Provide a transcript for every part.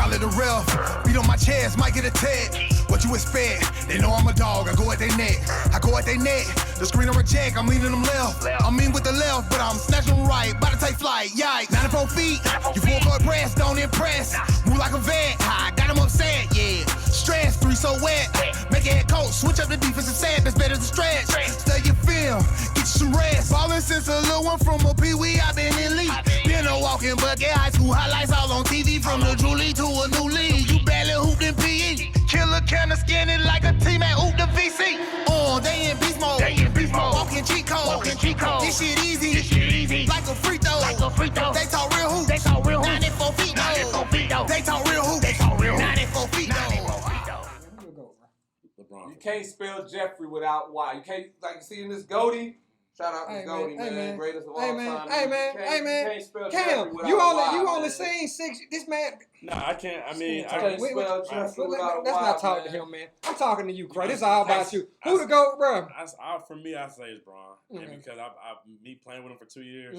Probably the ref. Beat on my chest, might get a tag. What you expect? They know I'm a dog. I go at their neck. The screen on reject. I'm leaning them left. I'm mean with the left, but I'm snatching them right. About to take flight. Yikes. 94 feet. You full court press, don't impress. Move like a vet. I got him upset. Yeah. Stress, 3 so wet. Make a head coach. Switch up the defensive set. That's better than stretch. Study your film. Get you some rest. Ballin' since a little one from a pee-wee. I been elite. Been a walking bucket. High school highlights all on TV. From the Julie to a new league. You barely hooped in PE. Killer kinda skinny like a team at Oop the VC. They in beast mode. Walking cheat code. This shit easy. Like a free throw. They talk real hoops. 94 feet though. They talk real hoops. 94 feet though. LeBron. You can't spell Jeffrey without Y. You can't, like you see in this Goldie. Shout out to Goldie, man. Greatest of all time. Hey, man. You can't spell Cam, Jeffrey without you Y, only man. seen 6. This man. No, I can't. I mean, I can't spell Jeffrey without a Y. Let's not talk to him, man. I'm talking to you, Craig. This is all about you. Who the GOAT, bro? For me, I say it's Bron. And because me playing with him for 2 years,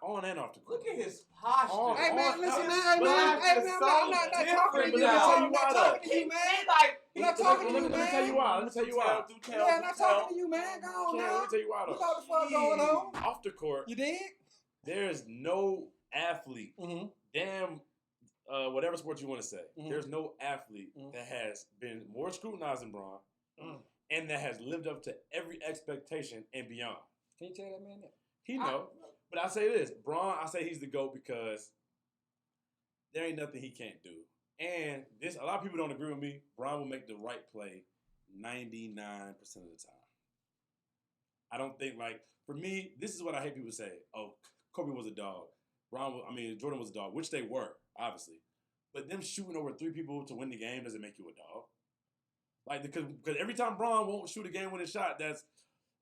on and off the court. Look at his posture. Hey, man, listen, man. I'm not talking to you. I'm not talking to you, man. I'm not talking to you, man. Let me tell you why. Yeah, I'm not talking to you, man. Go on now. Let me tell you why, though. What the fuck going on? Off the court, You did? there's no athlete, whatever sport you want to say, there's no athlete that has been more scrutinized than Bron and that has lived up to every expectation and beyond. Can you tell that man that? He know. But I say this, Bron, I say he's the GOAT because there ain't nothing he can't do. And this, a lot of people don't agree with me. Bron will make the right play 99% of the time. I don't think, like, for me, this is what I hate people say. Oh, Kobe was a dog. Jordan was a dog, which they were, obviously. But them shooting over 3 people to win the game doesn't make you a dog. Like, because every time Bron won't shoot a game-winning shot that's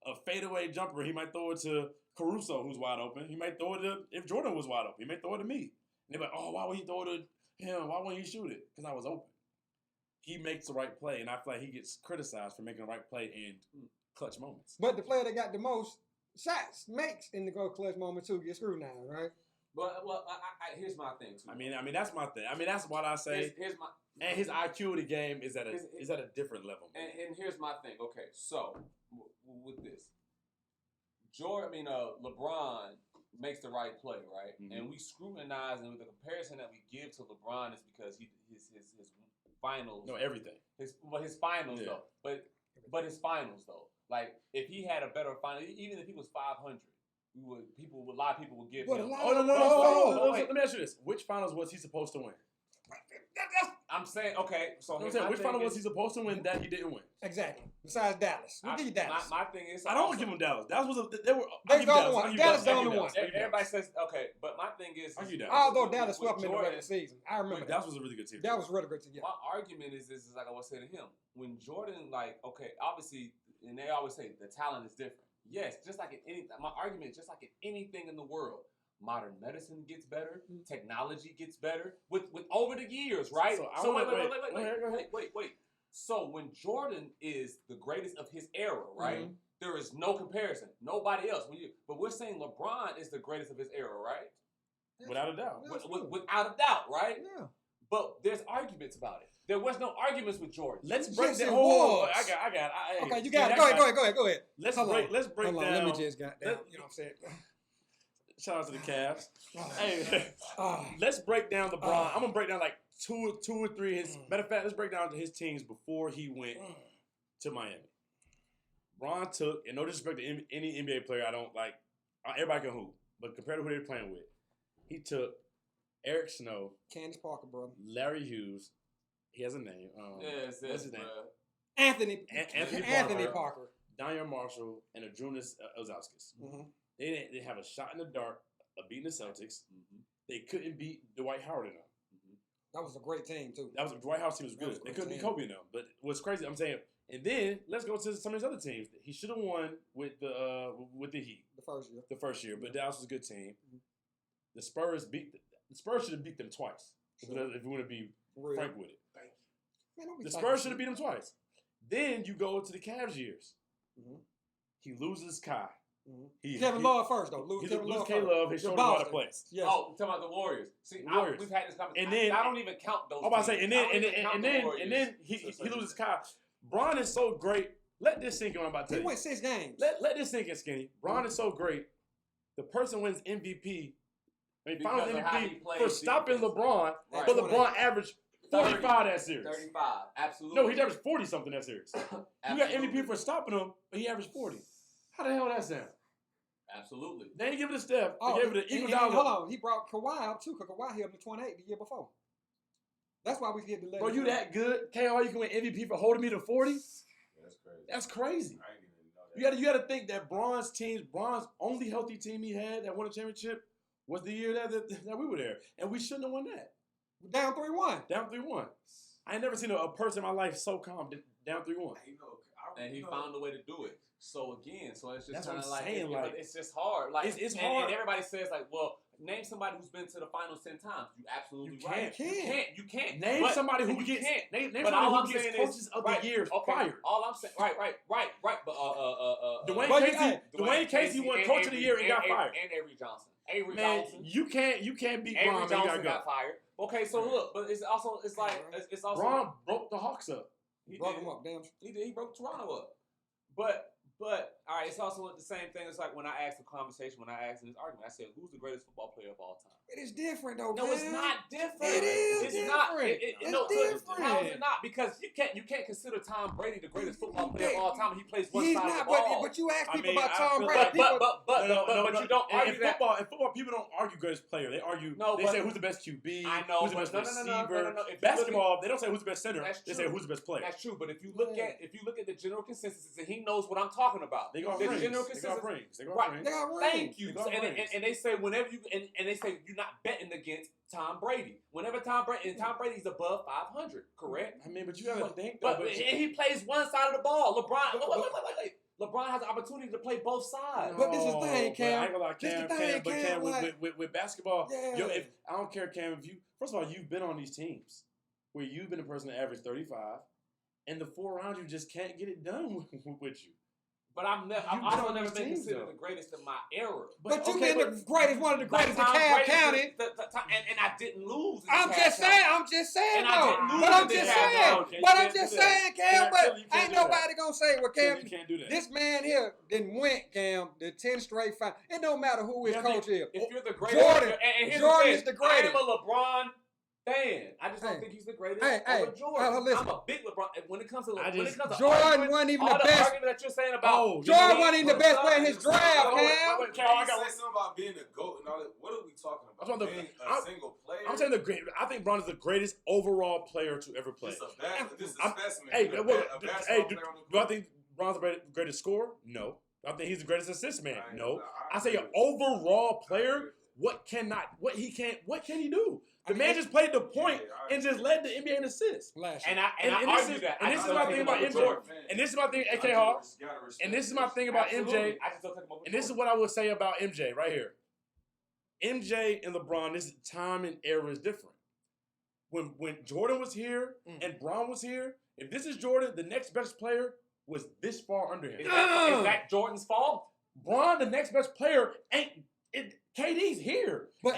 a fadeaway jumper, he might throw it to Caruso, who's wide open. He might throw it to, if Jordan was wide open, he may throw it to me. And they're like, oh, why would he throw it to him? Why wouldn't he shoot it? Because I was open. He makes the right play, and I feel like he gets criticized for making the right play in clutch moments. But the player that got the most shots makes in the go clutch moment too gets scrutinized, right? But here's my thing too. I mean that's my thing. I mean that's what I say. And his IQ of the game is at a different level. And here's my thing. Okay, so with this, LeBron makes the right play, right? And we scrutinize, and the comparison that we give to LeBron is because his finals. No, everything. His finals though. But his finals though. Like if he had a better final, even if he was 500. A lot of people would give him. No. Let me ask you this: which finals was he supposed to win? I'm saying, okay. So which final was he supposed to win that he didn't win? Exactly. Besides Dallas, we need Dallas. My thing is, I don't want to give him Dallas. Dallas was Dallas the only one. Everybody says okay, but my thing is, although Dallas swept him in the regular season, I remember Dallas was a really good team. That was really good team. My argument is like I was saying to him when Jordan, obviously, and they always say the talent is different. Yes, just like in anything. My argument is just like in anything in the world. Modern medicine gets better. Technology gets better with over the years, right? So wait. So when Jordan is the greatest of his era, right? There is no comparison. Nobody else. But we're saying LeBron is the greatest of his era, right? Without a doubt. Without a doubt, right? Yeah. But there's arguments about it. There was no arguments with Jordan. Let's break down. I got it. Okay, you got it. Go ahead. Let's break down. Let me just got that. You know what I'm saying? Shout out to the Cavs. Hey, let's break down LeBron. I'm gonna break down like two or three. Matter of fact, let's break down his teams before he went to Miami. Bron took, and no disrespect to any NBA player, I don't like. Everybody can hoop, but compared to who they're playing with, he took Eric Snow, Candace Parker, bro, Larry Hughes. He has a name. What's his name? Anthony Parker. Daniel Marshall, and Adrunas Ilgauskas. They didn't have a shot in the dark of beating the Celtics. They couldn't beat Dwight Howard in them. That was a great team, too. Dwight Howard's team was good. They couldn't beat Kobe in them. But what's crazy, I'm saying, and then let's go to some of his other teams. He should have won with the Heat. The first year. But Dallas was a good team. The Spurs should have beat them twice. Sure. If we want to be frank with it. The Spurs should have beat them twice. Then you go to the Cavs years. He loses Kai. Kevin Love first, though. Lose Kevin Love. He showed him how to play. Yes. Oh, talking about the Warriors. See, Warriors. We've had this conversation. And then I don't even count those. I'm about to say, and teams. then he loses Kyle. Bron is so great. Let this sink in. I'm about to tell He you. went 6 games. Let this sink in, Skinny. Bron is so great. The person wins MVP. Finals MVP for stopping LeBron, Right. but LeBron averaged 45 that series. 35. Absolutely. No, he averaged 40 something that series. You got MVP for stopping him, but he averaged 40. How the hell that sound? Absolutely. They didn't give it to Steph. They gave it to Iguodala. Hold on. He brought Kawhi up too, because Kawhi hit him to 28 the year before. That's why we get the. Bro, you that good? KR, you can win MVP for holding me to 40? That's crazy. That's crazy. I didn't even know that. You got to think that Bron's only healthy team he had that won a championship was the year that we were there. And we shouldn't have won that. Down 3-1. Down 3-1. I ain't never seen a person in my life so calm down 3-1. And he found a way to do it. So again, it's just kind of what like, I'm saying, it's just hard. Like it's hard. And everybody says like, well, name somebody who's been to the finals 10 times. You absolutely right. You can't. Name somebody who gets name but all I'm somebody who saying gets coaches of the year fired. All I'm saying, right. But Dwayne Casey won coach of the year and got fired. And Avery Johnson. Johnson. You can't beat Avery Bron. Johnson got fired. Okay, so look, but it's also Bron broke the Hawks up. He broke them up, damn. He did. He broke Toronto up. But all right, it's also the same thing. It's like when I asked the conversation, when I asked in this argument, I said, "Who's the greatest football player of all time?" It is different though. No, it's not different. It is It's not. different. Different. How is it not? Because you can't consider Tom Brady the greatest football player of all time. He plays one side of the ball. But you ask people about I Tom feel Brady. But you don't argue in football, people don't argue greatest player. They argue. They say who's the best QB. I know. Who's the best receiver. No. Basketball, they don't say who's the best center. They say who's the best player. That's true. But if you look at the general consensus, and he knows what I'm talking about. They got rings. They got rings. Thank you. And they say whenever you and they say you're not betting against Tom Brady. Whenever Tom Brady's above 500, correct? I mean, but you gotta think. But he plays one side of the ball. Wait. LeBron has the opportunity to play both sides. But this is the thing, Cam. I ain't gonna lie, Cam, with basketball, I don't care, Cam. First of all, you've been on these teams where you've been a person that averaged 35, and the 4 rounds you just can't get it done with you. But I've also never been considered the greatest in my era. But you've been the greatest, one of the greatest in Cobb County. And I didn't lose. I'm just saying, though. But I'm just saying, Cam. But ain't nobody gonna say, well, Cam, this man here didn't win, Cam, the 10 straight finals. It don't matter who his coach is. If you're the greatest, Jordan is the greatest. I am a LeBron fan. I just don't think he's the greatest over Jordan. Listen. I'm a big LeBron. When it comes to Jordan wasn't even the best. Argument that you're saying about Jordan wasn't even the best player in his draft, Cam. I got to say something about being a GOAT and all that. What are we talking about? Being a single player? I'm saying I think Bron is the greatest overall player to ever play. This is a specimen. Do I think Bron's the greatest scorer? No. I think he's the greatest assist man? No. I say an overall player. What can he do? The man just played the point and just led the NBA in assists. And I argue that. And this is my thing about MJ. And this is my thing, AK Hall. And this is my thing about MJ. And this is what I would say about MJ right here. MJ and LeBron, this time and era is different. When Jordan was here and Bron was here, if this is Jordan, the next best player was this far under him. Is that Jordan's fault? Bron, the next best player, KD's here. But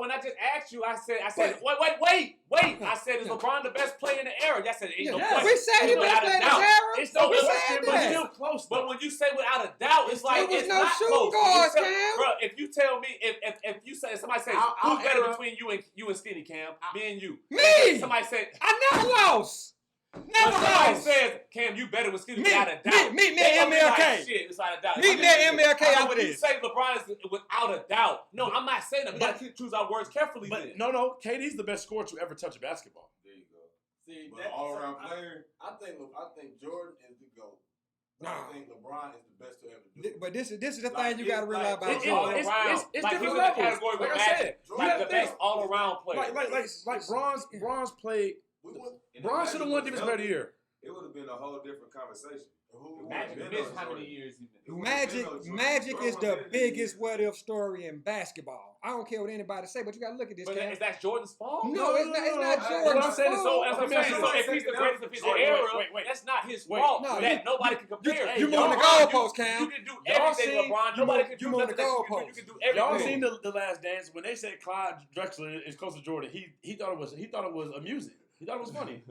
when I just asked you, I said, wait. I said, is LeBron the best player in the era? I said, ain't no question. We said he best player in the era. It's no question, but that. still close. But when you say without a doubt, it's like was it's no not shooting close. guards, Cam. Bro, if you tell me, if you say somebody says who's better between you and Skinny Cam, me and you. Me. Somebody said I never lost. Somebody says, Cam, you better with Skinny without a doubt. Meet me at MLK. Shit, without a doubt. Meet me at MLK after When you this. say LeBron is without a doubt. No, I'm not saying that. We got to choose our words carefully. But no, KD's the best scorer to ever touch a basketball. There you go. See, that all-around player. I think Jordan is the GOAT. I think LeBron is the best to ever do it. But this is the thing you got to realize about Jordan. It's like different levels. levels. Like I said, like the best all-around player. Like Bron's played. Bron should have won Defensive Player of the Year. It would have been a whole different conversation. Magic missed how many years he been? Magic is the biggest what if story in basketball. I don't care what anybody say, but you got to look at this. But is that Jordan's fault? No, it's not Jordan's fault. So if he's the greatest of his era, that's not his fault. That nobody can compare. You moving the goalpost, Cam. You can do everything, LeBron. Nobody can do nothing. You can do everything. Y'all seen the Last Dance when they said Clyde Drexler is close to Jordan? He thought it was amusing. He thought it was funny.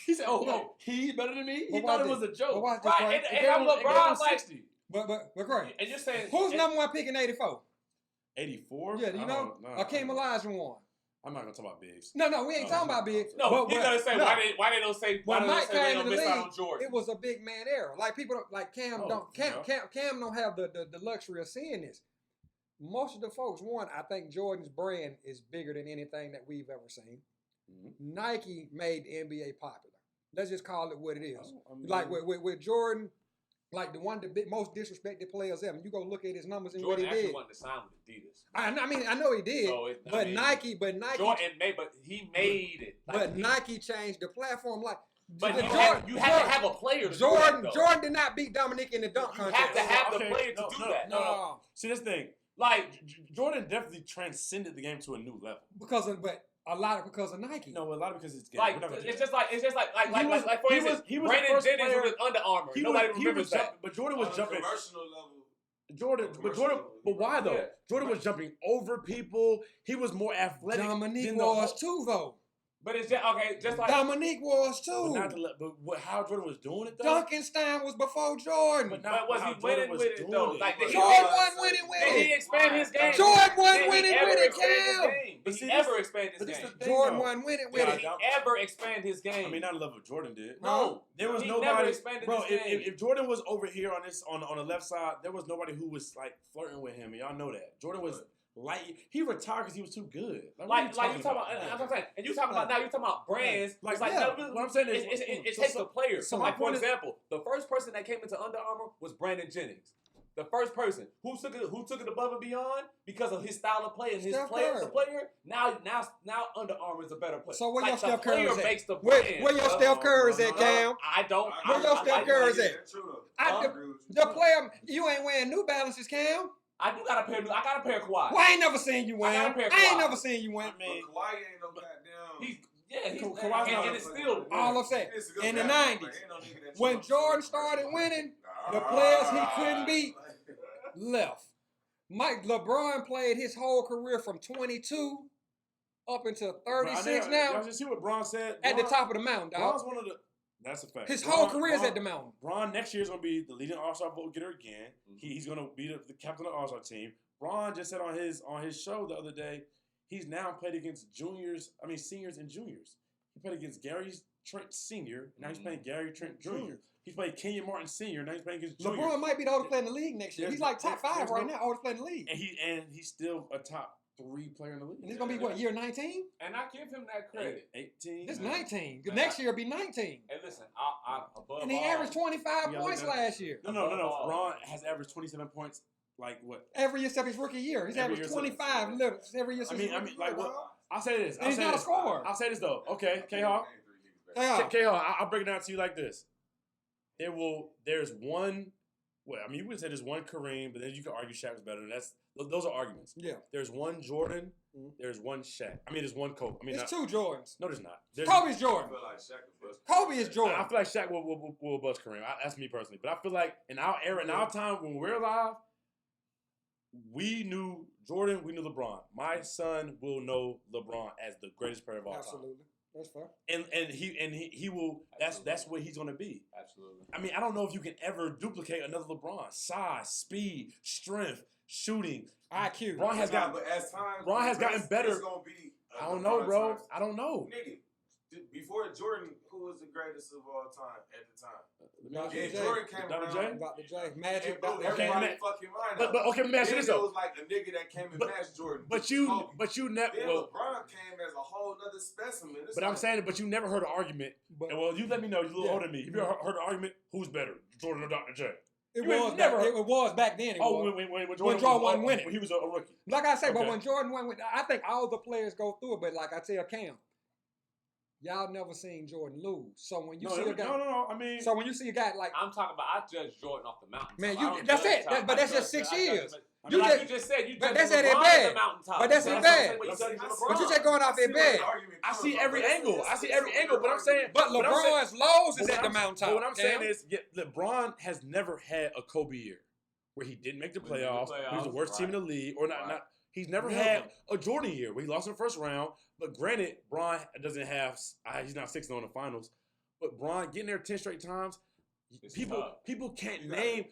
He said, "Oh, he's better than me." He thought it was a joke. Right? And I'm LeBron like 60. But great. And you're saying who's number one pick in '84? 84? Yeah, you know, Akeem Olajuwon. I'm not gonna talk about bigs. No, we ain't talking about bigs. No, he's gonna say why they don't say when Mike came in the miss out on league, Jordan. it was a big man era. Like people like Cam Cam don't have the luxury of seeing this. Most of the folks, I think Jordan's brand is bigger than anything that we've ever seen. Mm-hmm. Nike made the NBA popular. Let's just call it what it is. Like with Jordan, like the most disrespected players ever. You go look at his numbers and Jordan what he did. Jordan actually wanted to sign with Adidas. I know he did. So Nike. Jordan he made it. But Nike changed the platform. Like, but you have to have a player to Jordan. do that, Jordan did not beat Dominique in the dunk contest. You have to have the player to do that. No. See this thing. Like Jordan definitely transcended the game to a new level because of Nike. No, a lot of because it's game. Like it's just like for instance, Brandon Jennings was Under Armour. Nobody remembers that. But Jordan was jumping. Commercial level. But why though? Yeah. Jordan was jumping over people. He was more athletic. Dominique was too though. But it's just like Dominique was too. But how Jordan was doing it though? Duncanstein was before Jordan. But was he winning with it though? Like Jordan wasn't winning with it. Did he expand his game? Jordan wasn't winning with it, Cam. Did he ever expand his game? Jordan wasn't winning with it. Did he ever expand his game? I mean, not the level Jordan did. No, there was nobody. Bro, if Jordan was over here on the left side, there was nobody who was like flirting with him, and y'all know that. Jordan was. Like he retired because he was too good. Like you talking about, that's what I'm saying. And you talking about now. You talking about brands. Like what I'm saying is, it takes the players. So like for example, the first person that came into Under Armour was Brandon Jennings. The first person who took it above and beyond because of his style of play and his player as a player. Now Under Armour is a better player. So where your Steph Curry is at? Where your Steph Curry is at, Cam? I don't. Where your Steph Curry is at? The player, you ain't wearing New Balances, Cam. I got a pair of Kawhi. Well, I ain't never seen you win. I ain't never seen you win. I mean, Kawhi ain't no goddamn. Kawhi, and it's still all I'm saying. In the 90s, when Jordan started winning, the players he couldn't beat left. LeBron played his whole career from 22 up until 36 now. Y'all just see what Bron said? At the top of the mountain, dog. Bron's one of the... That's a fact. His whole career is at the mountain. Bron next year is going to be the leading All-Star vote getter again. Mm-hmm. He's going to be the captain of the All-Star team. Bron just said on his show the other day, he's now played against seniors and juniors. He played against Gary Trent Sr. Now he's playing Gary Trent Jr. He's played Kenyon Martin Sr. Now he's playing against juniors. LeBron might be the oldest player in the league next year. He's like top 5 right now, oldest player in the league. And he's still a top 3 player in the league. And it's going to be, what, year 19? And I give him that credit. 18. It's 19. Next year will be 19. Hey, listen, I above and he averaged 25 points last year. No. Bron has averaged 27 points, like what? Every year except his rookie year. He's averaged 25 every year. I'll say this. He's not a scorer. I'll say this, though. Okay, K-Hawk. I'll break it down to you like this. There's one... Well, I mean, you would say there's one Kareem, but then you could argue Shaq was better. Those are arguments. Yeah. There's one Jordan. There's one Shaq. I mean, there's one Kobe. I mean, there's 2 Jordans. No, there's not. Kobe's Jordan. I feel like Shaq will bust. Kobe is Jordan. I feel like Shaq will bust Kareem. That's me personally. But I feel like in our era, in our time when we're alive, we knew Jordan, we knew LeBron. My son will know LeBron as the greatest player of all time. Absolutely. That's fair. And he will. That's what he's going to be. Absolutely. I mean, I don't know if you can ever duplicate another LeBron. Size, speed, strength, shooting, IQ. But as time, Ron has gotten better. It's gonna be. I don't know, bro. I don't know. Nigga, before Jordan, who was the greatest of all time at the time? Jordan came around. Dr. J. Magic. Everybody fucking mind. But okay, let me ask you this though. It was like a nigga that came and matched Jordan. But you never. Then LeBron came as a whole other specimen. But I'm saying, but you never heard an argument. Well, you let me know. You're a little older than me. Have you ever heard an argument? Who's better, Jordan or Dr. J? It was back then. When Jordan wasn't winning. When he was a rookie. Like I say, but when Jordan won, I think all the players go through it. But like I tell Cam, y'all never seen Jordan lose. So when you No, see a guy, no. I mean, so when you see a guy like, I'm talking about. I judge Jordan off the mountain. man, that's it. But that's just 6 years. You just said you but judge that's at LeBron bad. the mountaintop. But that's at bad. But you just going off at bad. I see every angle. But I'm saying, but LeBron's lows is at the mountaintop. But what I'm saying is, LeBron has never had a Kobe year where he didn't make the playoffs. He was the worst team in the league, or not. He's never had a Jordan year where he lost in the first round. But granted, Bron doesn't have. He's not 6-0 in the finals. But Bron getting there 10 straight times. People can't name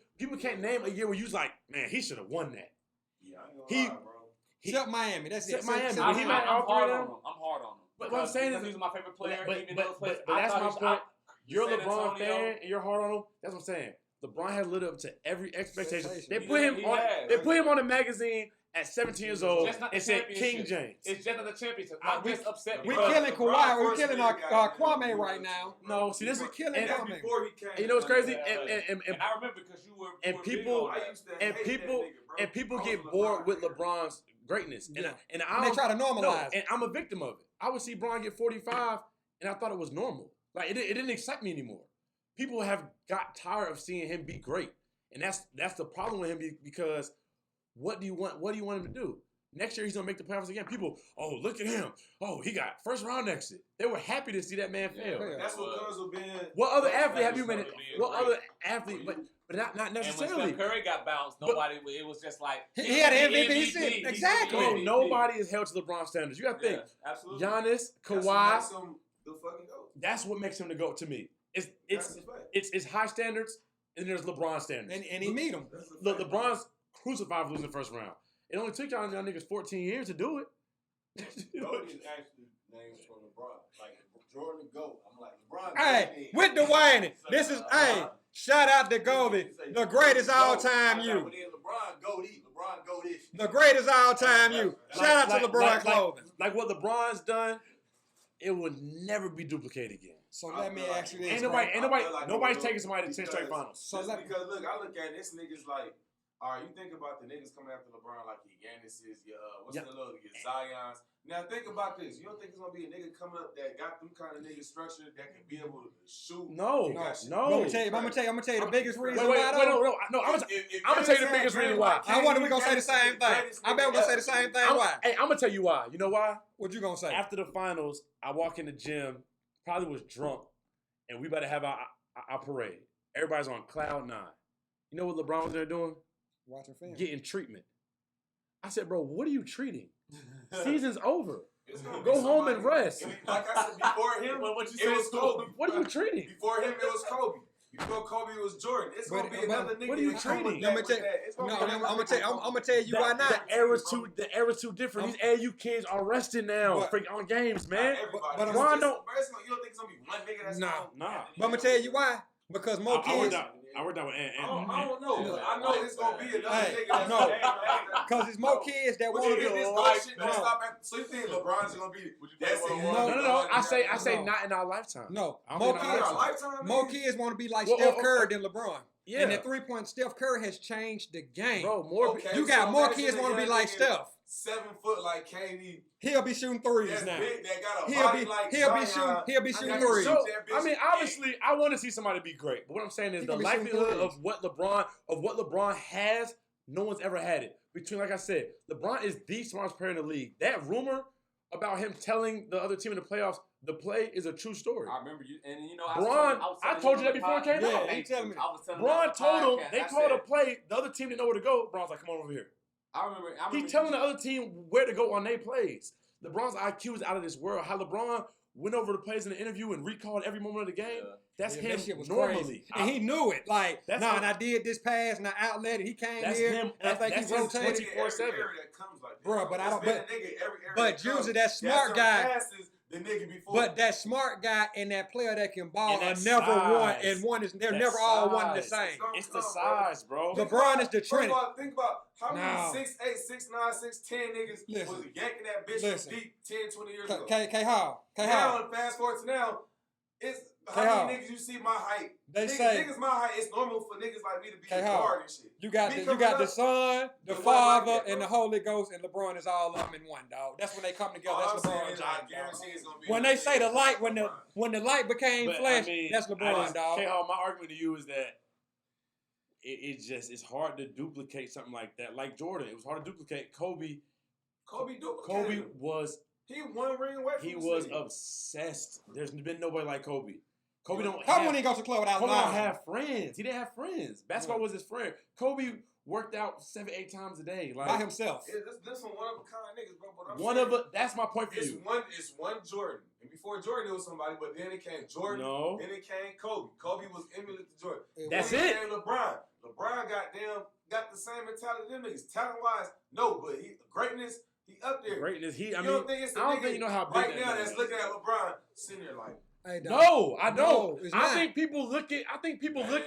a year where you was like, man, he should have won that. Yeah, I ain't gonna lie, bro. Except Miami. That's it. Miami. I'm hard on him. But what I'm saying is, he's my favorite player. But that's my point. You're a LeBron fan and you're hard on him. That's what I'm saying. LeBron has lived up to every expectation. They put him on a magazine at 17 years old and said King James. It's just not the championship. I'm just upset. We're killing Kawhi. We're killing Kwame right now. No, see, this is killing Kwame. Before he came. You know what's crazy? And I remember because you were people get bored with LeBron's greatness, and they try to normalize. And I'm a victim of it. I would see Bron get 45, and I thought it was normal. Like it didn't excite me anymore. People have got tired of seeing him be great, and that's the problem with him because what do you want? What do you want him to do? Next year he's gonna make the playoffs again. People, oh look at him. Oh, he got first round exit. They were happy to see that man fail. That's what comes with being. What other athlete have you been? What other athlete? But not necessarily. And when Steph Curry got bounced, nobody. It was just like he had an MVP. Exactly. Bro, nobody is held to LeBron standards. You got to think. Absolutely. Giannis, Kawhi. The fucking GOAT. That's what makes him the GOAT to me. It's high standards, and there's LeBron standards. And he meet them. Look, LeBron's crucified for losing the first round. It only took y'all niggas 14 years to do it. GOAT is actually named for LeBron. Like Jordan the GOAT. I'm like LeBron. Hey, with Dwayne, this is shout out to Goldie, the greatest all time you. LeBron GOAT. LeBron GOAT. The greatest all time you. Shout out to LeBron clothing. Like what LeBron's done, it will never be duplicated again. So let me ask you this. Nobody's taking somebody to 10 straight finals. So because look, I look at this niggas like, all right, you think about the niggas coming after LeBron like your Giannis's, your Zion's. Now think about this. You don't think it's gonna be a nigga coming up that got them kind of nigga structure that can be able to shoot? No. I'm gonna tell you the biggest reason why. No. I'm gonna tell you the biggest reason why. I wonder we gonna say the same thing. I bet we're gonna say the same thing. Why? Hey, I'm gonna tell you why. You know why? What you gonna say? After the finals, I walk in the gym, probably was drunk, and we better have our parade. Everybody's on cloud 9. You know what LeBron was there doing? Watching film. Getting treatment. I said, bro, what are you treating? Season's over. Go home and rest. Like I said, before him, it was Kobe. What are you treating? Before him, it was Kobe. Before Kobe, it was Jordan. It's gonna be another nigga. What are you treating? I'm gonna tell you why not. The era's too different. These AU kids are resting now on games, man. But Ron you don't think it's gonna be one nigga that's nah. But I'm gonna tell you why. Because more kids. I worked out with Ant. I don't know. I know it's gonna be another nigga that's because it's more kids that want to be this bullshit. So you think LeBron's gonna be? No. I say not in our lifetime. No, more kids want to be like Steph Curry than LeBron. Yeah. And the 3-point Steph Curry has changed the game. Bro, you got more kids want to be like Steph. 7 foot like KD. He'll be shooting threes now. Big, that got a body like he'll be shooting threes. So, I mean, obviously, I want to see somebody be great. But what I'm saying is the likelihood of what LeBron has, no one's ever had it. Between, like I said, LeBron is the smartest player in the league. That rumor about him telling the other team in the playoffs the play is a true story. I remember you, and you know, I told you that before it came out. Yeah, you telling me. Bron told him they called a play. The other team didn't know where to go. Bron's like, "Come on over here." I remember He's telling the other team where to go on their plays. LeBron's IQ is out of this world. How LeBron went over the plays in the interview and recalled every moment of the game. That's him that shit was normally. Crazy. And he knew it. Like, and I did this pass and I outlet it. He came here. Him. And I think he rotated. 24/7. Bro, but I don't. But usually that smart guy. The nigga before. But that smart guy and that player that can ball are never one, and they're never all one and the same. It's the size, bro. LeBron is the trend. Think about how many 6'8", 6'9", 6'10" niggas was yanking that bitch deep 10, 20 years ago. K Hall. Now, fast forward to now, How many niggas you see my height? They niggas, say niggas my height. It's normal for niggas like me to be a K-Hall, guard and shit. You got the Son, the Father, and the Holy Ghost, and LeBron is all of them in one, dog. That's when they come together. That's LeBron James. I guarantee it's gonna be. When they say the light, when the light became flesh, that's LeBron, dog. K-Hall, my argument to you is that it's hard to duplicate something like that. Like Jordan, it was hard to duplicate. Kobe was. He one ring away from He was obsessed. There's been nobody like Kobe. Kobe when he goes to club without Kobe don't have friends. He didn't have friends. Basketball was his friend. Kobe worked out 7-8 times a day, like by himself. This one of a kind niggas, bro. That's my point for you. It's one Jordan, and before Jordan it was somebody, but then it came Jordan. No. Then it came Kobe. Kobe was emulated to Jordan. That's then it. Came LeBron. LeBron got the same mentality them niggas. Talent wise, no, but greatness. He up there. Greatness. I don't think you know how big right now that's looking at LeBron sitting there like. Hey, no, I don't. No, I think people look at. I think people look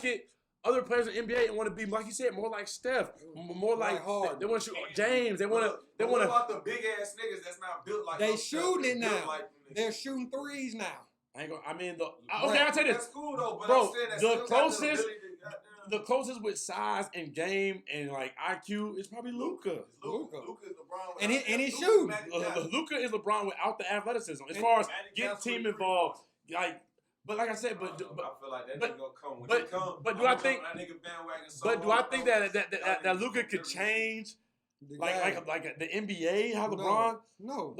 at other players in the NBA and want to be, like you said, more like Steph, more like hard. They want to shoot James. They want to. What about the big ass niggas that's not built like? They shooting it now. They're shooting threes now. I ain't gonna. I mean, I'll tell you this. That's cool though, but bro. The closest with size and game and like IQ is probably Luka. Luka is LeBron, and he's shooting. Luka is LeBron without the athleticism. As far as getting team involved, but like I said, I feel like that nigga gonna come. But do I think? But do I think that Luka could change? Like the NBA, how LeBron? No.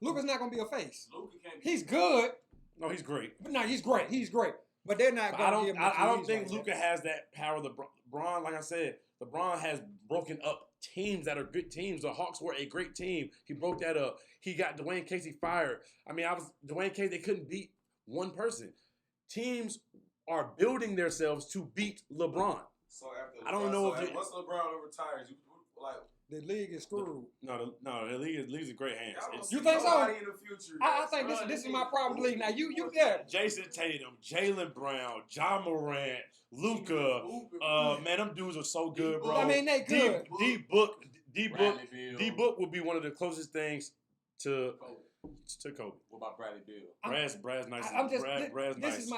Luka's not gonna be a face. Luka can't. He's good. No, he's great. No, he's great. But they're not going to give him I don't think Luka has that power. LeBron, like I said, LeBron has broken up teams that are good teams. The Hawks were a great team. He broke that up. He got Dwayne Casey fired. I mean, Dwayne Casey, they couldn't beat one person. Teams are building themselves to beat LeBron. So after I don't know if once LeBron retires, the league is screwed. No, the league's in great hands. You think so? In the future, I think this is my problem with the league. Now you there. Jason Tatum, Jaylen Brown, Ja Morant, Luka. Man, them dudes are so good, bro. I mean, they good. D Book would be one of the closest things to Kobe. What about Bradley Beal? Brad's nice.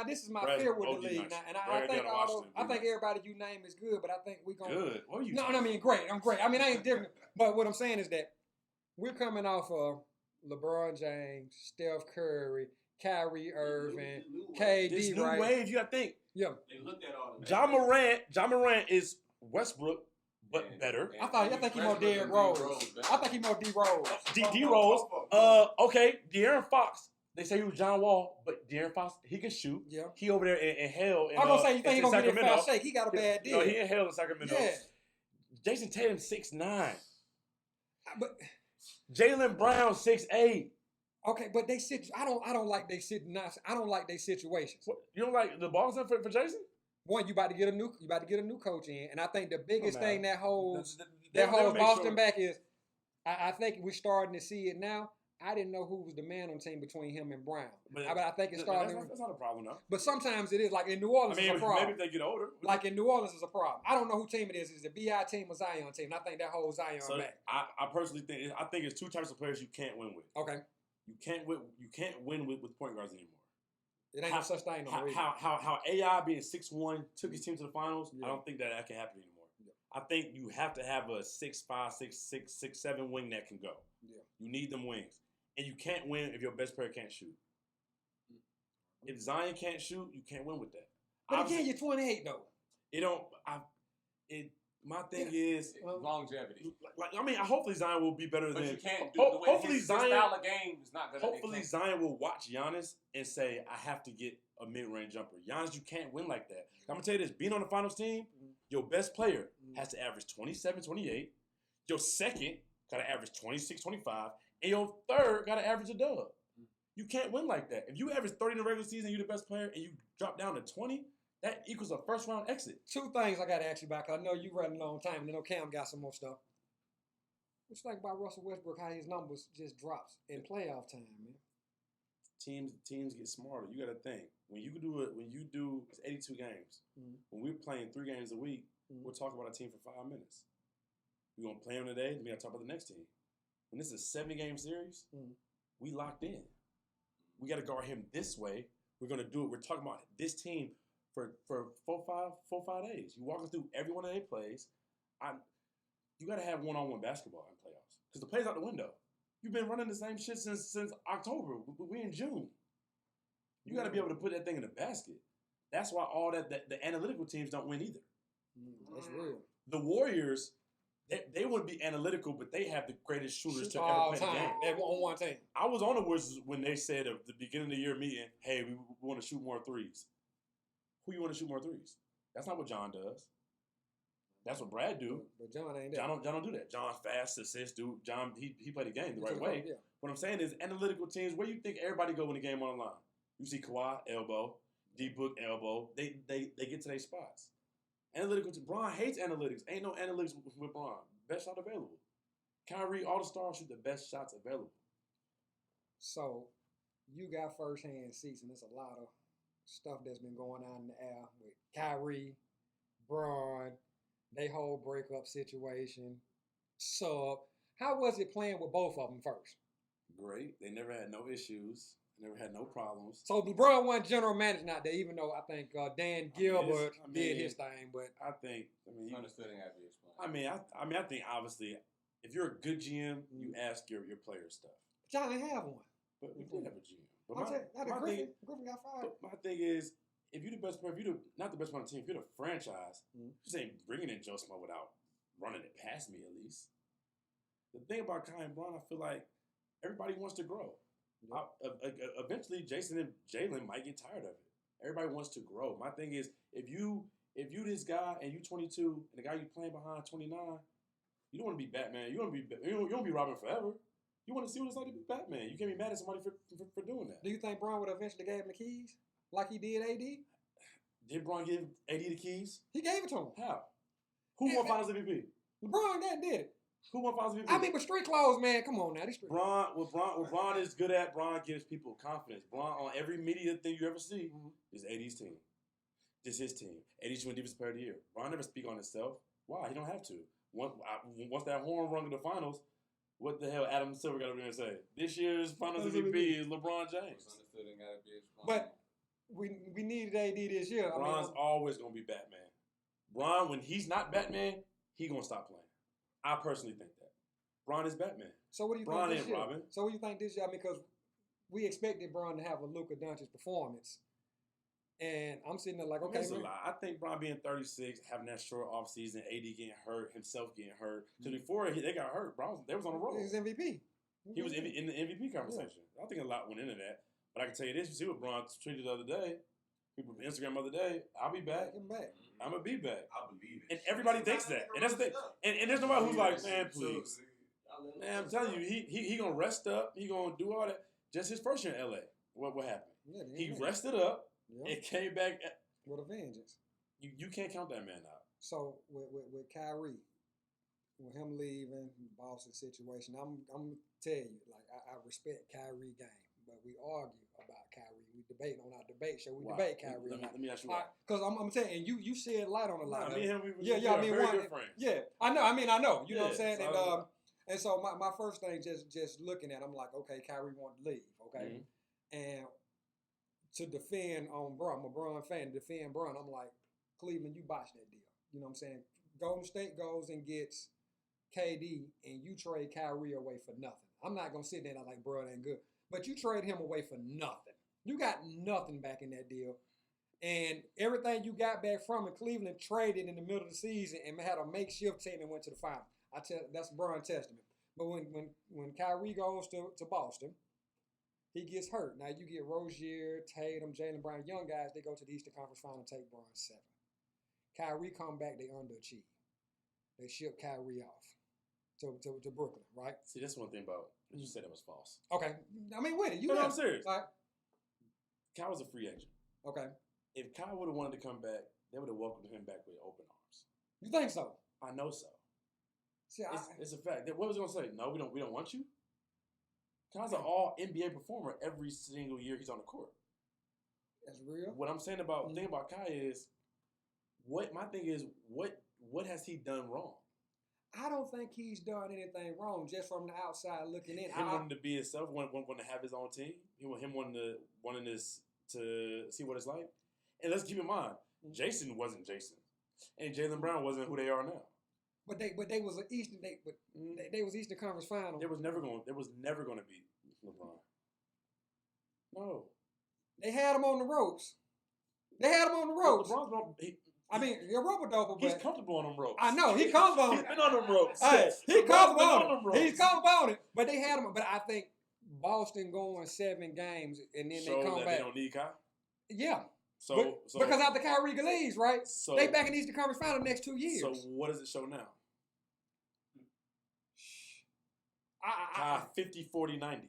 This is my fear with the league now, and I think everybody you name is good, but I think we're gonna good. What are you? No, I mean great. I'm great. I mean I ain't different, but what I'm saying is that we're coming off of LeBron James, Steph Curry, Kyrie Irving, KD. This new wave, you gotta think. Yeah. They looked at all of Ja Morant is Westbrook. But better. I think he more Derrick Rose. I think he more D Rose. D Rose. Okay. De'Aaron Fox. They say he was John Wall, but De'Aaron Fox, he can shoot. Yeah. He over there in hell. I'm gonna say you think he gonna get that fast shake? He got a bad deal. No, he in hell in Sacramento. Yeah. Jason Tatum 6'9". But Jaylen Brown 6'8". Okay, but they sit. I don't like they sit. I don't like their situations. What, you don't like the ball for Jason? One, you about to get a new coach in, and I think the biggest thing that holds Boston Boston back is, I think we're starting to see it now. I didn't know who was the man on the team between him and Brown, but I think it's starting. That's not a problem, though. But sometimes it is. Like in New Orleans, it's a problem. Maybe if they get older. Like in New Orleans, it's a problem. I don't know who team it is. Is it a BI team or Zion team? And I think that holds Zion back. I personally think it's two types of players you can't win with. Okay. You can't win with point guards anymore. It ain't no such thing. How AI being 6'1" took his team to the finals. Yeah. I don't think that can happen anymore. Yeah. I think you have to have a 6'5", 6'6", 6'7" wing that can go. Yeah. You need them wings, and you can't win if your best player can't shoot. If Zion can't shoot, you can't win with that. But again, you're 28 though. My thing is longevity. Hopefully Zion will be better than. You can't do hopefully his Zion style of game is not gonna. Hopefully Zion will watch Giannis and say, "I have to get a mid-range jumper." Giannis, you can't win like that. I'm gonna tell you this: being on the finals team, your best player has to average 27, 28. Your second got to average 26, 25, and your third got to average a dub. You can't win like that. If you average 30 in the regular season, you're the best player, and you drop down to 20. That equals a first-round exit. Two things I got to ask you about, because I know you running a long time, and I know Cam got some more stuff. What you think about Russell Westbrook, how his numbers just drops in playoff time, man? Teams get smarter. You got to think. When you do it's 82 games. Mm-hmm. When we're playing 3 games a week, we'll talk about a team for 5 minutes. We're going to play them today, then we're going to talk about the next team. When this is a 7-game series, we locked in. We got to guard him this way. We're going to do it. We're talking about this team for 4-5 days. You walking through every one of their plays. You got to have one-on-one basketball in playoffs because the play's out the window. You've been running the same shit since October. We in June. You got to be able to put that thing in the basket. That's why all the analytical teams don't win either. That's real. The Warriors, they wouldn't be analytical, but they have the greatest shooters to ever play the game. They on one team. I was on the Warriors when they said at the beginning of the year meeting, hey, we want to shoot more threes. Who you want to shoot more threes? That's not what John does. That's what Brad do. But John ain't that. John don't do that. John fast, assist, dude. John, he played the game the right way. Yeah. What I'm saying is analytical teams, where you think everybody go when the game on the line? You see Kawhi, elbow. D-Book, elbow. They get to their spots. Analytical team. Bron hates analytics. Ain't no analytics with Bron. Best shot available. Kyrie, all the stars shoot the best shots available. So, you got first-hand seats, and there's a lot of stuff that's been going on in the air with Kyrie, Bron, they whole breakup situation, sub. How was it playing with both of them first? Great. They never had no issues. Never had no problems. So LeBron wasn't general manager out there, even though I think Dan Gilbert did his thing. But I think, he understood it had to be explained. I think obviously, if you're a good GM, you ask your players stuff. But y'all didn't have one. But we did have a GM. But Griffin got fired. My thing is, if you're the best player, if you're not the best player on the team, if you're the franchise, you just ain't bringing in Joe Smith without running it past me at least. The thing about Kai and Bron, I feel like everybody wants to grow. Eventually, Jason and Jalen might get tired of it. Everybody wants to grow. My thing is, if you this guy and you 22 and the guy you playing behind 29, you don't want to be Batman. You don't want to be Robin forever. You want to see what it's like to be Batman. You can't be mad at somebody for doing that. Do you think Bron would eventually give him the keys like he did AD? Did Bron give AD the keys? He gave it to him. How? Who won Finals MVP? LeBron did it. Who won Finals MVP? I mean, but street clothes, man. Come on now. What Bron is good at, Bron gives people confidence. Bron, on every media thing you ever see, is AD's team. This his team. AD's win Defensive Player of the Year. Bron never speak on himself. Why? He don't have to. Once that horn rung in the finals, what the hell Adam Silver got over there and say? This year's Finals MVP is LeBron James. But we needed AD this year. Bron's always going to be Batman. Bron, when he's not Batman, he going to stop playing. I personally think that. Bron is Batman. So what do you Bron think this year? Robin. So what do you think this year? I mean, because we expected Bron to have a Luka Doncic performance. And I'm sitting there like, okay. That's a lot. I think Bron being 36, having that short offseason, AD getting hurt, himself getting hurt. Because before they got hurt, they was on the road. He was MVP. He was in the MVP conversation. Yeah. I think a lot went into that. But I can tell you this, you see what Bron tweeted the other day. People on Instagram the other day, I'll be back. I'm back. I'm going to be back. I believe it. And everybody thinks that. And that's the thing. And there's nobody who's like, man, please. Man, I'm telling you, he going to rest up. He going to do all that. Just his first year in L.A. What happened? Yeah, he rested up. Yeah. It came back. With a vengeance. You can't count that man out. So, with Kyrie, with him leaving, Boston situation, I'm going to tell you, like, I respect Kyrie game. But we argue about Kyrie. We debate on our debate show. We debate Kyrie. Let me ask you why. Because I'm telling you, you shed light on a lot. Me and him, we I mean, very good friends. Yeah, I know. You know what I'm saying? And so my first thing, just looking at, I'm like, okay, Kyrie wanted to leave, okay, and to defend on Bron, I'm a Bron fan. To defend Bron, I'm like, Cleveland, you botched that deal. You know what I'm saying? Golden State goes and gets KD, and you trade Kyrie away for nothing. I'm not gonna sit there and like, bro, that ain't good. But you trade him away for nothing. You got nothing back in that deal. And everything you got back from it, Cleveland traded in the middle of the season and had a makeshift team and went to the finals. That's Bron testament. But when Kyrie goes to Boston, he gets hurt. Now you get Rozier, Tatum, Jalen Brown, young guys, they go to the Eastern Conference Final and take Bron 7. Kyrie come back, they underachieve. They ship Kyrie off to Brooklyn, right? See, that's one thing about you said it was false. Okay. I mean, wait, No, I'm serious. Right? Kyle was a free agent. Okay. If Kyle would have wanted to come back, they would have welcomed him back with open arms. You think so? I know so. See, it's a fact. What was he gonna say? No, we don't want you. Kyle's an all NBA performer every single year he's on the court. That's real. What I'm saying about the thing about Kai is, what has he done wrong? I don't think he's done anything wrong just from the outside looking in. Him wanting to be himself, wanting to have his own team. Him wanting this to see what it's like. And let's keep in mind, Jason wasn't Jason, and Jaylen Brown wasn't who they are now. But they was an Eastern. They was Eastern Conference Final. There was never going to be LeBron. No, they had him on the ropes. LeBron's I mean, you're rope-a-dope, but he's comfortable on them ropes. I know he's comfortable on it. He's been on them ropes. Hey, he's comfortable on them it. ropes. He's comfortable on it. But they had him. But I think Boston going 7 games and then they come that back. They don't need Kai. Yeah. So because after Kyrie leaves, right? So they back in the Eastern Conference Final the next 2 years. So what does it show now? I 50, 40, 90.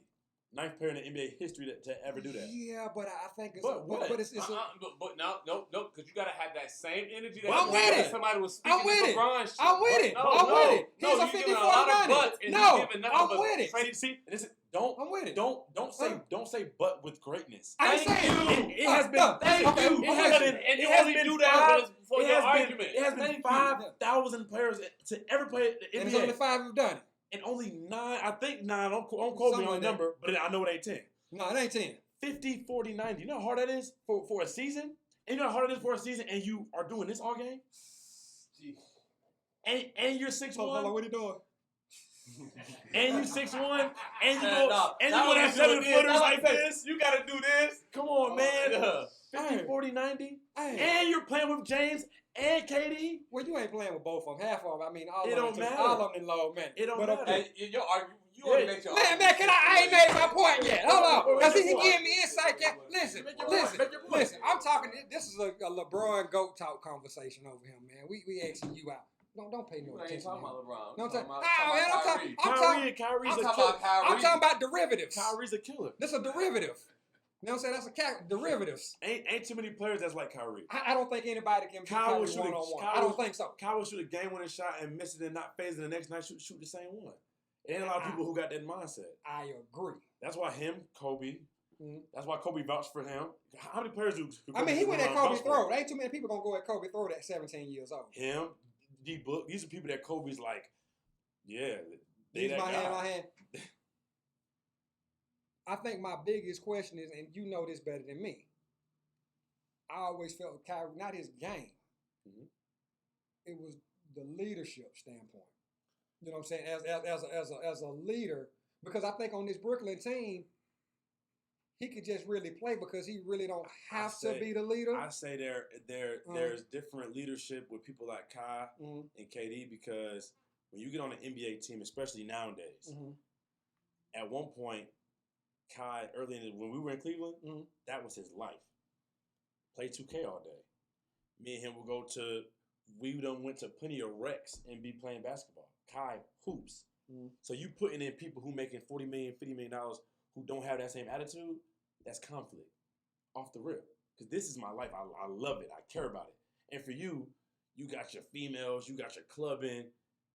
Ninth player in the NBA history to ever do that. Yeah, but I think it's but it's but no, because you gotta have that same energy that I'm with it. Somebody was speaking I'm with it. LeBron shit. I'm with it. I'm with it. He's a 50 for No, I'm with it. See, don't. I'm with it. Don't say but with greatness. I ain't saying it has been. It has been. Do that for your argument. It has been 5,000 players to ever play the NBA. And it's only 5 who've done it. And only 9, I think 9, don't quote me on the number, but I know it ain't 10. No, it ain't 10. 50, 40, 90. You know how hard that is for a season? And you know how hard it is for a season and you are doing this all game? And you're 6'1". What are you doing? And you 6'1", and you go have 7-footers like this. You gotta do this. Come on, man. 50, 40, 90. And you're playing with James and KD. Well, you ain't playing with both of them. Half of them. I mean, all it of them. All of them in low man. It don't matter. Okay. You already make your man, I ain't made my point yet. Hold on. Because he giving me insight. Listen. I'm talking. This is a LeBron GOAT talk conversation over here, man. We asking you out. Don't pay no attention. I'm talking about LeBron. I'm talking about derivatives. Kyrie's a killer. This is a derivative. You know what I'm saying? That's a derivatives. Ain't too many players that's like Kyrie. I don't think anybody can beat Kyrie one-on-one. I don't think so. Kyrie will shoot a game-winning shot and miss it and not phase it the next night, shoot the same one. There ain't a lot of people who got that mindset. I agree. That's why Kobe. That's why Kobe vouched for him. How many players do? I mean, he went at Kobe's throat. There ain't too many people gonna go at Kobe's throat at 17 years old. Him, D-Book. These are people that Kobe's like, yeah, they Use that my guy. hand. I think my biggest question is, and you know this better than me, I always felt Kyrie, not his game. Mm-hmm. It was the leadership standpoint. You know what I'm saying? As a leader, because I think on this Brooklyn team, he could just really play because he really don't have to be the leader. I say there's different leadership with people like Kai and KD because when you get on an NBA team, especially nowadays, at one point, Kai, when we were in Cleveland, that was his life. Play 2K all day. Me and him we went to plenty of recs and be playing basketball. Kai hoops. So you putting in people who making $40 million, $50 million who don't have that same attitude, that's conflict off the rip. Because this is my life. I love it. I care about it. And for you, you got your females, you got your clubbing.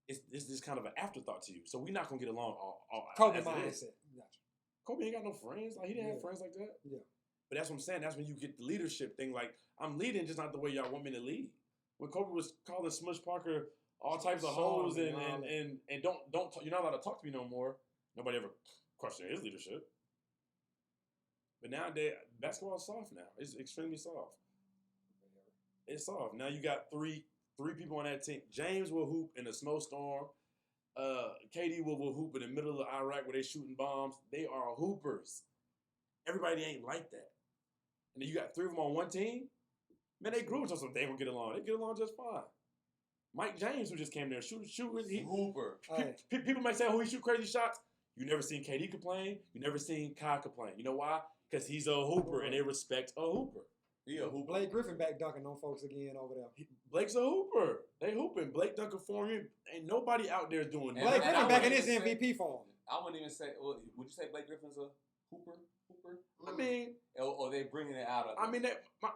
It's just kind of an afterthought to you. So we're not going to get along all Kobe mindset. Kobe ain't got no friends. Like, he didn't have friends like that. Yeah. But that's what I'm saying. That's when you get the leadership thing. Like, I'm leading just not the way y'all want me to lead. When Kobe was calling Smush Parker all types of hoes and don't you're not allowed to talk to me no more. Nobody ever questioned his leadership. But nowadays, basketball is soft now. It's extremely soft. It's soft. Now you got three people on that team. James will hoop in a snowstorm. KD will hoop in the middle of Iraq where they shooting bombs. They are hoopers. Everybody ain't like that. And then you got 3 of them on one team. Man, they grew until they gonna get along. They get along just fine. Mike James, who just came there, shooting, hooper. People might say, "Oh, he shoot crazy shots." You never seen KD complain. You never seen Kai complain. You know why? Because he's a hooper, and they respect a hooper. He a hooper. Blake Griffin back dunking on folks again over there. Blake's a hooper. They hooping. Blake dunking for him. Ain't nobody out there doing that. Blake Griffin back in his MVP form. I wouldn't even say. Would you say Blake Griffin's a hooper? I mean, or they bringing it out of him. I mean,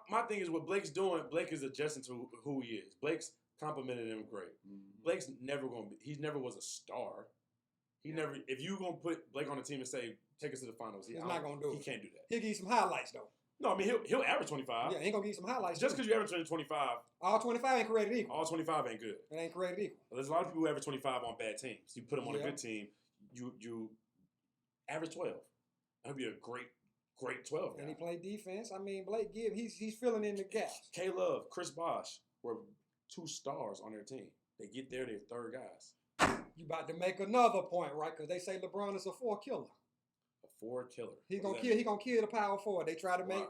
my thing is what Blake's doing. Blake is adjusting to who he is. Blake's complimented him great. Blake's never gonna be. He never was a star. He never. If you gonna put Blake on the team and say take us to the finals, he's not gonna do it. He can't do that. He'll give you some highlights though. No, I mean he'll average 25. Yeah, he ain't gonna get some highlights. Just because you average 25, all 25 ain't created equal. all 25 ain't good. It ain't created equal. There's a lot of people who average 25 on bad teams. You put them on a good team, you average 12. That'd be a great 12 guy. And he played defense. I mean, Blake Gibbs, he's filling in the gaps. K-Love, Chris Bosh were 2 stars on their team. They get there, they're third guys. You about to make another point, right? Because they say LeBron is a 4 killer. A 4 killer. He gonna kill the power forward. They try to make.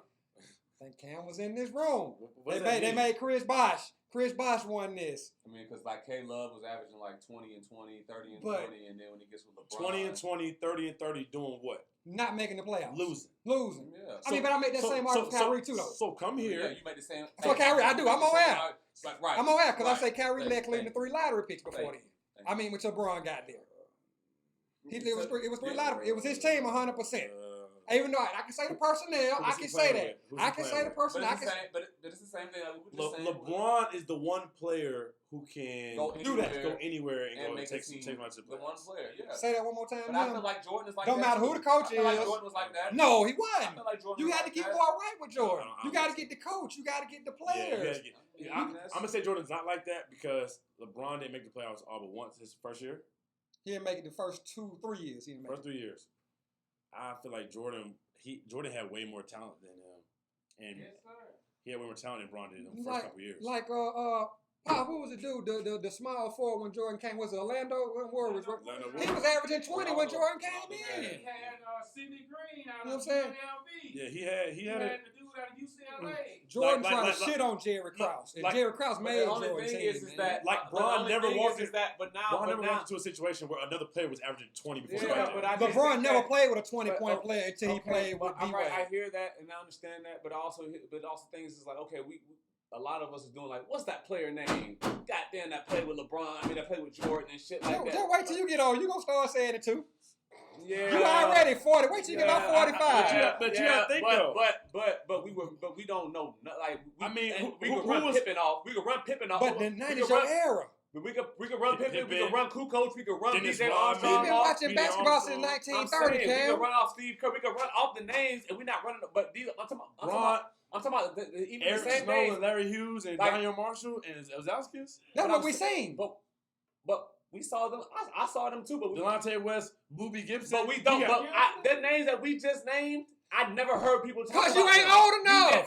I think Cam was in this room. They made Chris Bosh. Chris Bosh won this. I mean, because like K-Love was averaging like 20 and 20, 30 and 20, and then when he gets with LeBron. 20 and 20, 30 and 30 doing what? Not making the playoffs. Losing. Yeah. I mean, but I make that same argument for Kyrie too, though. So come here. Yeah, you make the same. So Kyrie, I do. I'm on air. Right. I'm on air because I say Kyrie led Cleveland to 3 lottery picks before then. I mean, when LeBron got there. It was 3 lottery. It was his team 100%. Even though I can say the personnel, I can say that. I can say the personnel. But it's the same thing. LeBron is the one player who can go anywhere and go take my to the The one player, yeah. Say that one more time. But I feel like Jordan is like don't that. matter who the coach is. I feel like Jordan was like that. No, he wasn't. I feel like Jordan You was had to like get that. more right with Jordan. You got to get the coach. You got to get the players. I'm gonna say Jordan's not like that because LeBron didn't make the playoffs all but once his first year. He didn't make it the first 2-3 years. First 3 years. I feel like Jordan had way more talent than him, and he had way more talent than LeBron did in the first couple years. Like Pop, who was the dude? The small forward when Jordan came. Was it Orlando? He was averaging 20 when Jordan came in. He had Sidney Green out You know what I'm of saying? UNLV. Yeah, he had the dude out of UCLA. Jordan trying to shit on Jerry Krause, and Jerry Krause made Jordan. The only thing is that Bron never walked into a situation where another player was averaging 20 before. LeBron never played with a 20-point player until he played with D-Wade. I hear that and I understand that, but also things is like, okay, we a lot of us is doing like, what's that player name? Goddamn, that played with LeBron. I mean, that played with Jordan and shit like that. Just wait till you get old. You gonna start saying it too. Yeah. You already 40. Wait till you get about 45. But you gotta think though. But we don't know. Like we who could run was Pippen off. We could run Pippen off. But the 90s your era. We could run Pippen. We could run Kukoc. We could run DJ You've Armstrong. been watching basketball since 1930, We Cam. could run off Steve Kerr. We could run off the names, and we're not running. But these, I'm talking about even Eric the same Snow names. and Larry Hughes and Daniel Marshall and Ozalskis. That's what we seen. But we saw them. I saw them too. But Delonte West, Boobie Gibson. But we don't. The names that we just named, I never heard people talk about. Because you ain't old enough.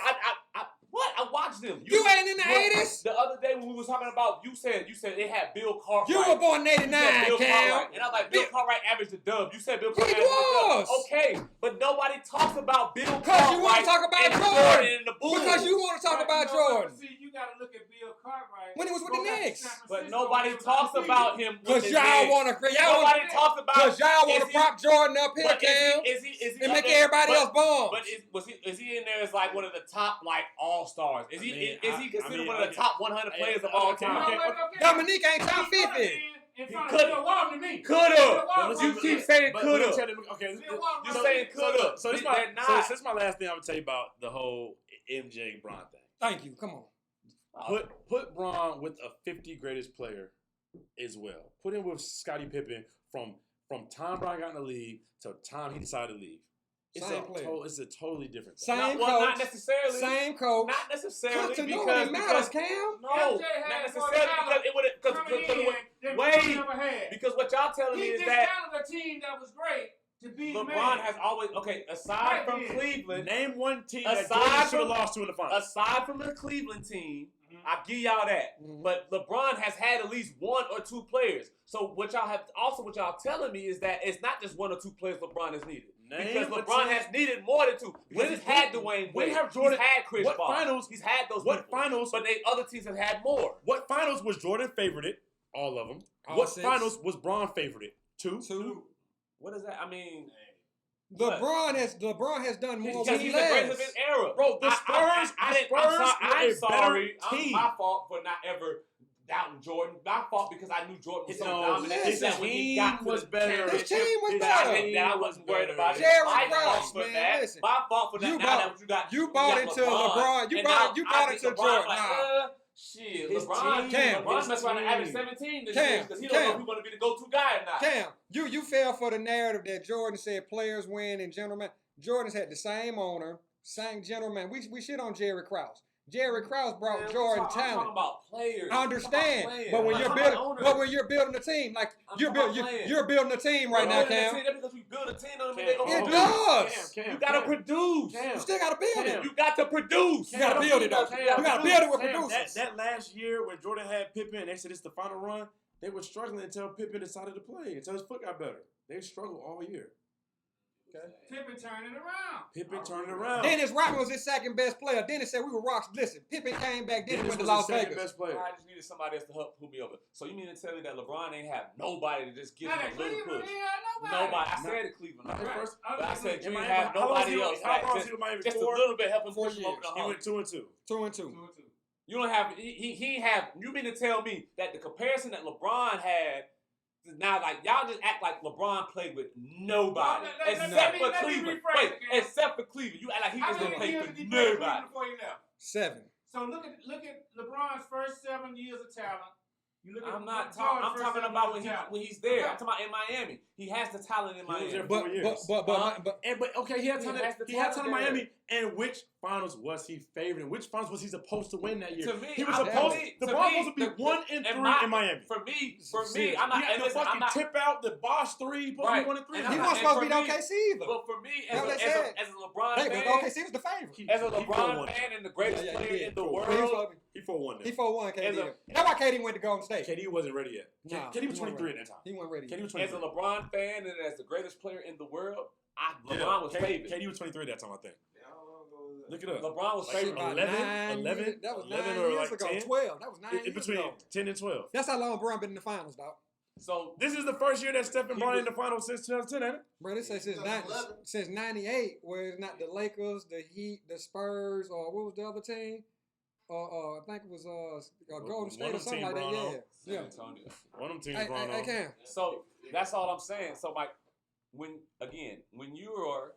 What? I watched them. You ain't in the 80s? The other day when we was talking about, you said they had Bill Cartwright. You were born in 89, Cam. And I was like, Bill Cartwright averaged a dub. You said Bill Cartwright He averaged was. a dub. Okay, but nobody talks about Bill Cartwright. Because you want to talk about Jordan. And the Bulls. Because you want to talk about Jordan. See, you got to look at Bill Cartwright. When he was with the Knicks. But nobody talks about him. Because y'all want to. Nobody talks about. Because y'all want to prop Jordan up here, Cam. Is he and make everybody else bomb. But is he in there as like one of the top like all stars? Is he considered one of the top 100 players of all time? Dominique ain't top 50. In front of Bill Walton to me. Coulda. You keep saying coulda. Okay, you're saying coulda. So this is my last thing I'm gonna tell you about the whole MJ and Bron thing. Thank you. Come on. Put Bron with a 50 greatest player as well. Put him with Scottie Pippen from time Bron got in the league to time he decided to leave. It's a totally different thing. Same coach. Not necessarily. Same coach. Not necessarily Continuity matters, Cam. No, not necessarily because it would because what y'all telling me is that a team that was great to be LeBron has always aside from Cleveland. Name one team that Jordan should have lost to in the finals. Aside from the Cleveland team, I give y'all that. But LeBron has had at least 1 or 2 players. So what y'all telling me is that it's not just 1 or 2 players LeBron has needed. Because LeBron has needed more than 2. Because he's had Dwayne Wade. He's had Chris Paul. Finals? He's had those. What finals? But other teams have had more. What finals was Jordan favorited? All of them. What finals was Bron favorited? 2. What is that? I mean, LeBron has done more. Because he's the greatest of his era, bro. The Spurs. I'm sorry. My fault for not ever doubting Jordan. My fault because I knew Jordan was so dominant. His team was better. His team was better. I wasn't worried about it. Jerry Krause, man. Listen, my fault for that. You bought into LeBron. You bought into Jordan. Shit, LeBron messed around and averaged 17 this year because he don't know if he's going to be the go-to guy or not. Cam, you fell for the narrative that Jordan said players win in gentlemen. Jordan's had the same owner Same gentleman. We shit on Jerry Krause. Jerry Krause brought Man, Jordan I'm talent. talking about players. I understand, but when you're building a team, like you're building a team right now, Cam. That's because you build a team, doesn't mean they gonna It produce. does. You gotta produce. You still gotta build it. You got to produce. You gotta build it though. You gotta build it with producers. That last year when Jordan had Pippen and they said it's the final run, they were struggling until Pippen decided to play, until his foot got better. They struggled all year. Okay. Pippen turning around. Pippen turned it around. Dennis Rodman was his second best player. Dennis said we were rocks. Listen, Pippen came back. Dennis went to Las Vegas. Best player. I just needed somebody else to help pull me over. So you mean to tell me that LeBron ain't have nobody to just give Not him at a little Cleveland, push? he had Nobody. I said at Cleveland. Not Right. first. But I said you In ain't Miami, have nobody else. How long was he with Miami? Just a 4? little bit helping 4 push him over the years. He hump. went 2-2. 2-2. You don't have. He have. You mean to tell me that the comparison that LeBron had. Now, like, y'all just act like LeBron played with nobody. Except for Cleveland. Wait, except for Cleveland. You act like he was going to play for nobody. Before he left. 7. So look at LeBron's first 7 years of talent. You look at I'm not Jordan's talking. I'm first talking 7 about years of talent. when he's there. I'm talking about in Miami. He has the talent in He was Miami. there But 4 years. but Okay, he had time. He had time in there. Miami. And which finals was he favored? And which finals was he supposed to win that year? To me, he was to supposed. me, The to Bron me, was supposed to be 1-3 in Miami. For me, Seriously. I'm not. He had And the listen, fucking I'm not. tip out, the Bosch 3, supposed to be 1-3. And he I'm wasn't not- supposed to beat and for me- OKC either. But for me, That's what they as said. a LeBron Hey, fan, but OKC was the favorite. as a He LeBron 4-1. fan and the greatest Yeah, he player did. in the He world, He 4-1 He now. 4-1 As KD. a- That's why KD went to Golden State. KD wasn't ready yet. Nah, KD was he wasn't 23 ready. at that time. He wasn't ready. KD was as a 23. LeBron fan and as the greatest player in the world, Yeah, LeBron was favored. KD was 23 at that time, I think. How long ago was that? Look it up. LeBron was Like, favored. About 11? 9 That was 11 9 or years like ago. 10? 12. That was 9 In years between ago. 10 and 12. That's how long Bron been in the finals, dog. So This is the first year that Stephen He Bron was- in the finals since 2010, ain't it? Bro, this says since 98, where it's not the Lakers, the Heat, the Spurs, or what was the other team? I think it was Golden State or of something them like that. team Yeah. San Yeah. Antonio. One of them teams Hey, Bron hey, on. Cam. So that's all I'm saying. So Mike, when you are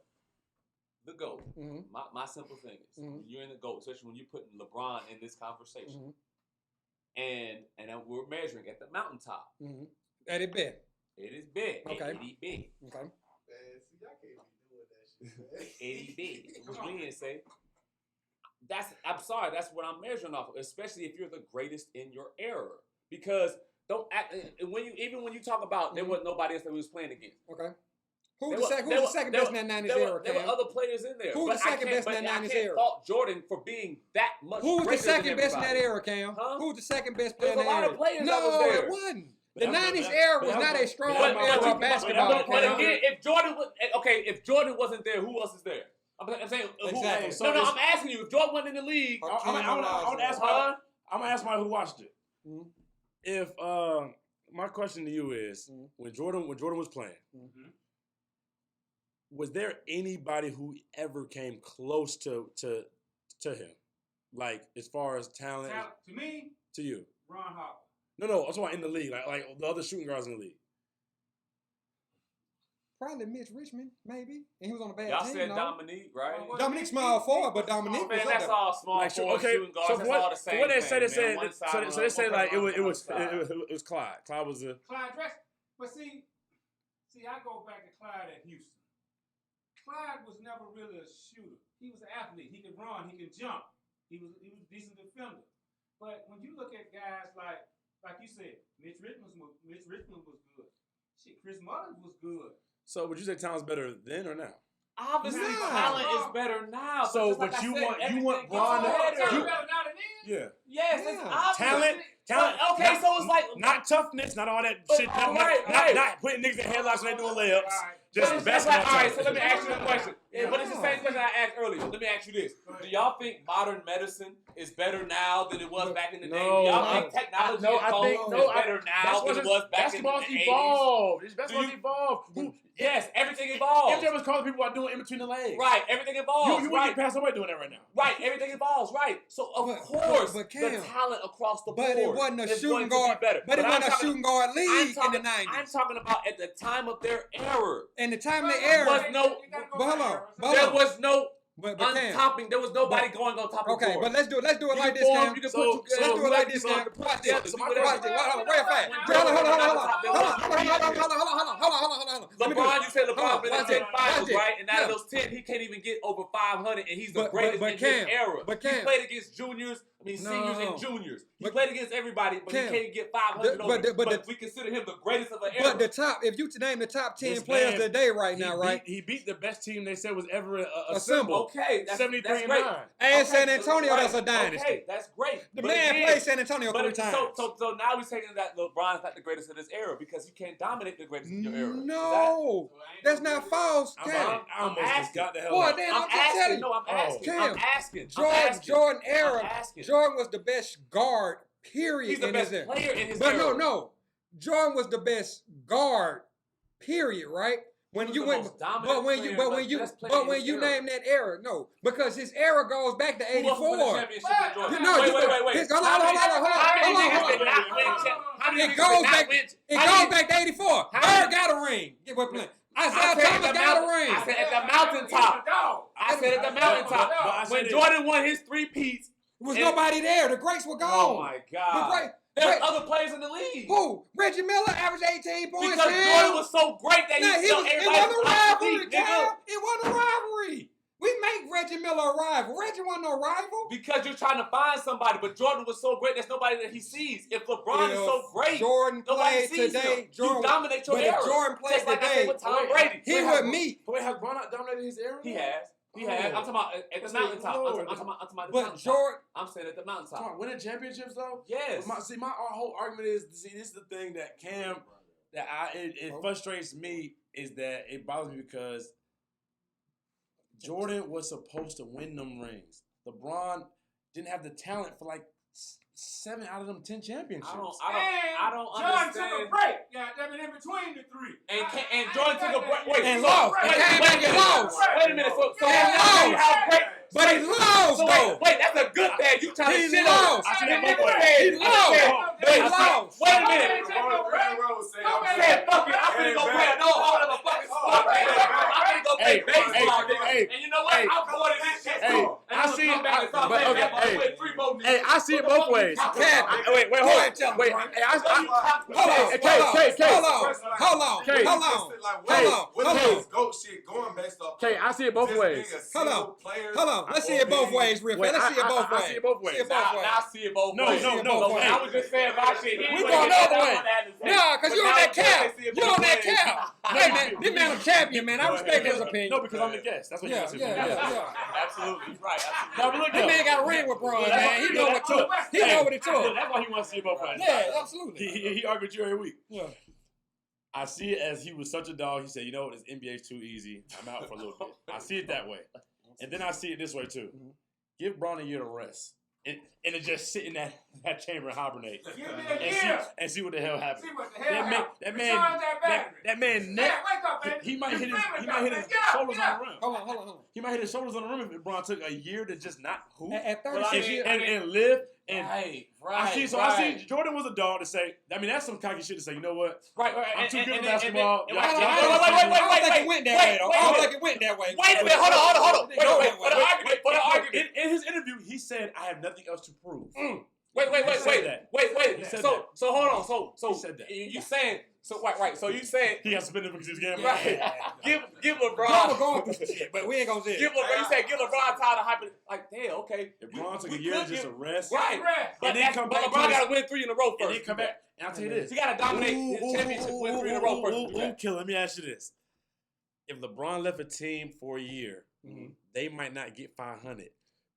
the GOAT, Mm-hmm. my simple thing is Mhm. you're in the GOAT, especially when you're putting LeBron in this conversation, Mm-hmm. and we're measuring at the mountaintop. Mm-hmm. At it bet. It is big. Okay. It is big. Okay. Man, see, y'all can't be doing that shit, man. It is big. What we didn't say. I'm sorry. That's what I'm measuring off of, especially if you're the greatest in your era. Because don't act even when you talk about there wasn't nobody else that we was playing against. Okay. Who was the second best in that 90s era, There were Cam? other players in there. Who was but the second I can't- best in that but 90s I can't era? fault Jordan for being that much. Who was the greater second than best in that everybody. era, Cam? Huh? Who was the second best There's player in a that lot era? of players no, that was there. it wasn't. But The that- 90s but era that- was but not that- a strong but- era but- of basketball. but- But Cam. again, if Jordan was okay, if Jordan wasn't there, who else is there? I'm saying, Exactly. So no, it's- I'm asking you. If Jordan wasn't in the league, Or I'm gonna ask huh? I'm gonna ask somebody who watched it. Mhm. If my question to you is, Mhm. when Jordan was playing, Mhm. was there anybody who ever came close to him, like as far as talent, To me, to you? Ron Howard. No, I'm talking about in the league, like the other shooting guards in the league. Probably Mitch Richmond, maybe. And he was on a bad Y'all team. said no? Dominique, right? Well, Dominique small forward, but Dominique Man, was up that's there. all small Like, forward okay, shooting guards. so That's for all what, the same for what they thing, said, they man. said, One side so on they said one like side. it was Clyde. Clyde was the Clyde Drexler. But see, I go back to Clyde at Houston. Clyde was never really a shooter. He was an athlete. He could run. He could jump. He was a decent defender. But when you look at guys like you said, Mitch Richmond was good. Shit, Chris Mullins was good. So would you say talent's better then or now? Obviously, Nah. talent is better now. So, just like but I you said, want everything Bron gets to- better. Talent you- better now than then? Yeah. Yes, it's Yeah. obvious. Talent. But, okay, so it's like not toughness, not all that But- shit. right. Not putting niggas in headlocks when they doing layups. Right. Just But it's basketball. like, all right, so let me talent. ask you a question. Yeah, but it's the same question I asked earlier. Let me ask you this: do y'all think modern medicine is better now than it was back in the day? No, Do y'all I- think technology no, and I think- phones no, is I- better now than it was back in the Basketball's 80s? evolved. Basketball's you- evolved. Yes, everything evolves. MJ was calling people out doing in between the legs. Right, everything evolves. You right. wouldn't get past nobody doing that right now. Right, everything evolves, right. So of But- course but the Cam, talent across the But board it wasn't a is shooting going to be guard. better. But it I'm wasn't a talking- shooting guard I'm league in talking, the 90s. I'm talking about at the time of their era. And the time they There era. was no- You gotta go But hold back. on. But There hold on. was no But untopping. There was nobody going on top of Jordan. Okay, but let's do it like this, Cam. You can put Let's do it like this, Cam. Watch this. Watch this. Hold on, real fast. Hold on. LeBron, you said LeBron been in 10 finals, right? And out of those 10, he can't even get over 500, and he's the greatest in his era. He played against seniors and juniors. He played against everybody, but he can't get 500 over. But we consider him the greatest of an era. But if you name the top 10 players today right now, right? He beat the best team they said was ever assembled. Okay, that's 73-9. And San Antonio, that's a dynasty. Okay, that's great. The man played San Antonio 3 times. So now we're saying that LeBron's not the greatest of this era because he can't dominate the greatest of your era. No, that's not false, Cam. I almost just got the hell Boy, out. then I'm just telling you. No, I'm asking. Cam, I'm asking. Jordan era. Jordan was the best guard, period. He's the best player in his era. But no. Jordan was the best guard, period, right? When you name that era, no, because his era goes back to '84. Wait. It goes back to '84. Bird got a ring. Isaiah Thomas got a ring. I said at the mountaintop. When Jordan won his 3-peats, there was nobody there. The greats were gone. Oh my God. There's other players in the league. Who? Reggie Miller averaged 18 points. Because Jordan was so great that it wasn't a rivalry, Cal. It wasn't a rivalry. We make Reggie Miller a rival. Reggie wasn't no rival. Because you're trying to find somebody, but Jordan was so great, there's nobody that he sees. If LeBron is so great, Jordan nobody played sees today. him. You dominate your era. But if Jordan played today, with Tom Brady. He would meet. Wait, has LeBron not dominated his era? He has. I'm talking about at the mountaintop. I'm talking about the mountaintop. Jordan, I'm saying at the mountaintop. Winning championships though? Yes. My whole argument is, this is the thing that Cam, it frustrates me, is that it bothers me because Jordan was supposed to win them rings. LeBron didn't have the talent for like 7 out of them 10 championships. I don't Jordan understand. took a break. Yeah, that in between the 3. And Jordan took a break. Wait, and lost. Wait a minute. But he lost, though. Wait, that's a good thing. You trying to shit on? He lost. Wait a minute. Said fuck it. I'm finna go play a motherfucking sport. I'm finna go play baseball. And you know what? I'm going to this shit. I see it. Hey, I see it both ways. Wait, hold on. Wait, Okay, I see it both ways. Hold on. Let's see it both ways, real fast. Let's see it both ways. I see it both ways. I see it both ways. No. I was just saying my shit. We going the other way. Nah, because you're on that cap. You're on that cap. Hey, man, this man a champion, man. I respect his opinion. No, because I'm the guest. That's what you say. Yeah. Absolutely right. That man got a ring with Braun, man. He know what to it. He know what it took. That's why he wants to see it both ways. Yeah, absolutely. He argued you every week. Yeah. I see it as he was such a dog. He said, you know what, this NBA's too easy. I'm out for a little bit. I see it that way. And then I see it this way, too. Give Braun a year to rest. And to just sit in that chamber and hibernate. Give me a year. And see what the hell happens. See what the hell happens. That man neck. Wake up, baby. He might hit his shoulders on the rim. Hold on. He might hit his shoulders on the rim if Braun took a year to just not hoop. At 36 years. And live. And right. I see Jordan was a dog to say, I mean, that's some cocky shit to say, you know what? Right. I'm too good at basketball. I don't think it went that way, though. I don't think it went that way. Wait a minute. Hold on. Wait. For the argument. In his interview, he said, I have nothing else to prove. Wait. So hold on. So he said that. You saying right? So you saying he got suspended because he's gambling? Right. Give LeBron. Going through shit, but we ain't gonna say it. You said give LeBron time to hype it. Like, damn, okay. If Braun took a year just to rest, right? But then come back. LeBron got to win 3 in a row first. And then come back. And I'll tell you this: he got to dominate his championship, win 3 in a row first. Let me ask you this: if LeBron left a team for a year, they might not get 500.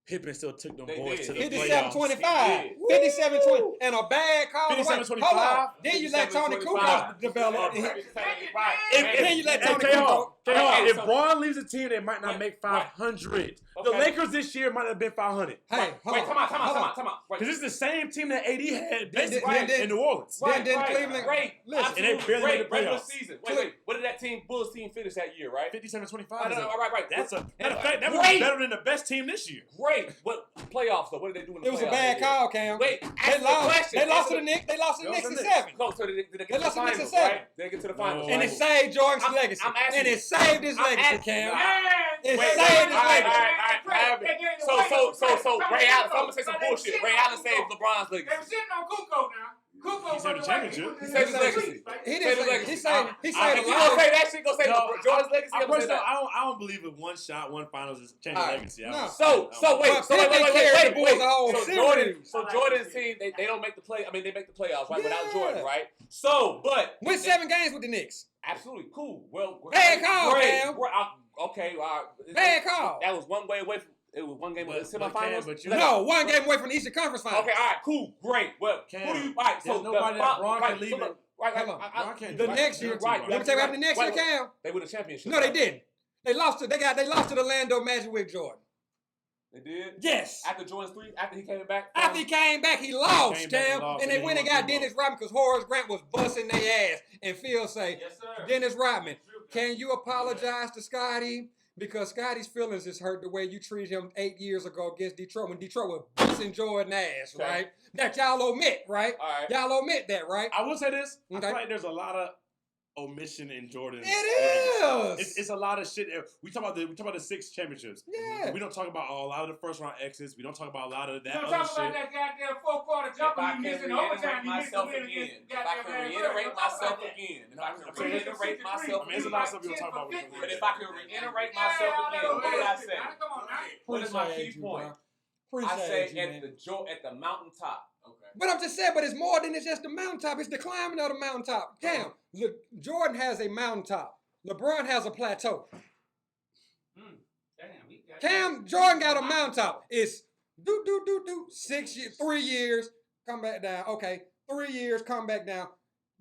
Pippen still took them boys to the playoffs. 57-25. 57-20. And a bad call. 57-25. Then you let Tony Kukoc develop. Right. Then you let Tony Kukoc. If Braun leaves the team, they might not make 500. The Lakers this year might have been 500. Hey, wait, come on. Because it's the same team that AD had basically in New Orleans. Then Cleveland. Great. And they barely made the playoffs. Season. Wait. What did that Bulls team finish that year, right? 57-25. Right. That's a matter of fact, that was better than the best team this year. Great. What playoffs though? What did they do in the playoffs? It was a bad call, Cam. Wait, they lost to the Knicks. They lost to the Knicks in 7. No, so they get to the lost to the Knicks in finals, 7. Right? They get to the finals. And it saved Jordan's legacy. And it saved his legacy, Cam. So Ray Allen, I'm gonna say some bullshit. Ray Allen saved LeBron's legacy. They were sitting on Kukoc now. Kukoc He saved the championship. He saved his legacy. He saved He a said lot. that shit. Gonna say Jordan's legacy. I don't believe it. One shot, one finals is changing legacy. No. So wait. So Jordan's team, they don't make the play. I mean, they make the playoffs, right? Without Jordan, right? So, but win 7 games with the Knicks. absolutely cool. Well, Bad call, great. Cam. Okay, Bad call. That was one way away from. It was one game of the semifinals. No, 1 game away from the Eastern Conference Finals. Okay, all right, cool, great. Well, Cam, who do you? All right, so nobody that Bron can leave it. The next year, right? Let me tell you what happened the next year, Cam. They won the championship. No, they didn't. They lost to the Orlando Magic with Jordan. They did. Yes. After Jordan's 3, after he came back. After he came back, he lost, Cam. And they went and got Dennis Rodman because Horace Grant was busting their ass. And Phil say, Yes, sir. Dennis Rodman, can you apologize to Scotty? Because Scotty's feelings is hurt the way you treated him 8 years ago against Detroit when Detroit was busting Jordan ass, right? That y'all omit, right? All right. Y'all omit that, right? I will say this. I Okay. feel like there's a lot of omission in Jordan's. It is. It's a lot of shit. We talk about the 6 championships. Yeah. We don't talk about a lot of the first round exits. We don't talk about a lot of that You don't other talk about shit. that goddamn 4-quarter jumper you missed in overtime. You missed the win against If I can reiterate myself again, I mean, there's a lot of stuff you don't talk about. But if I can reiterate myself again, what did I say? Come on, man. What is my key point? I say at the mountaintop. Okay. But I'm just saying, but it's more than it's just the mountaintop. It's the climbing of the mountaintop. Cam, look, Jordan has a mountaintop. LeBron has a plateau. Cam, Jordan got a mountaintop. It's 6 years, 3 years, come back down. Okay, 3 years, come back down.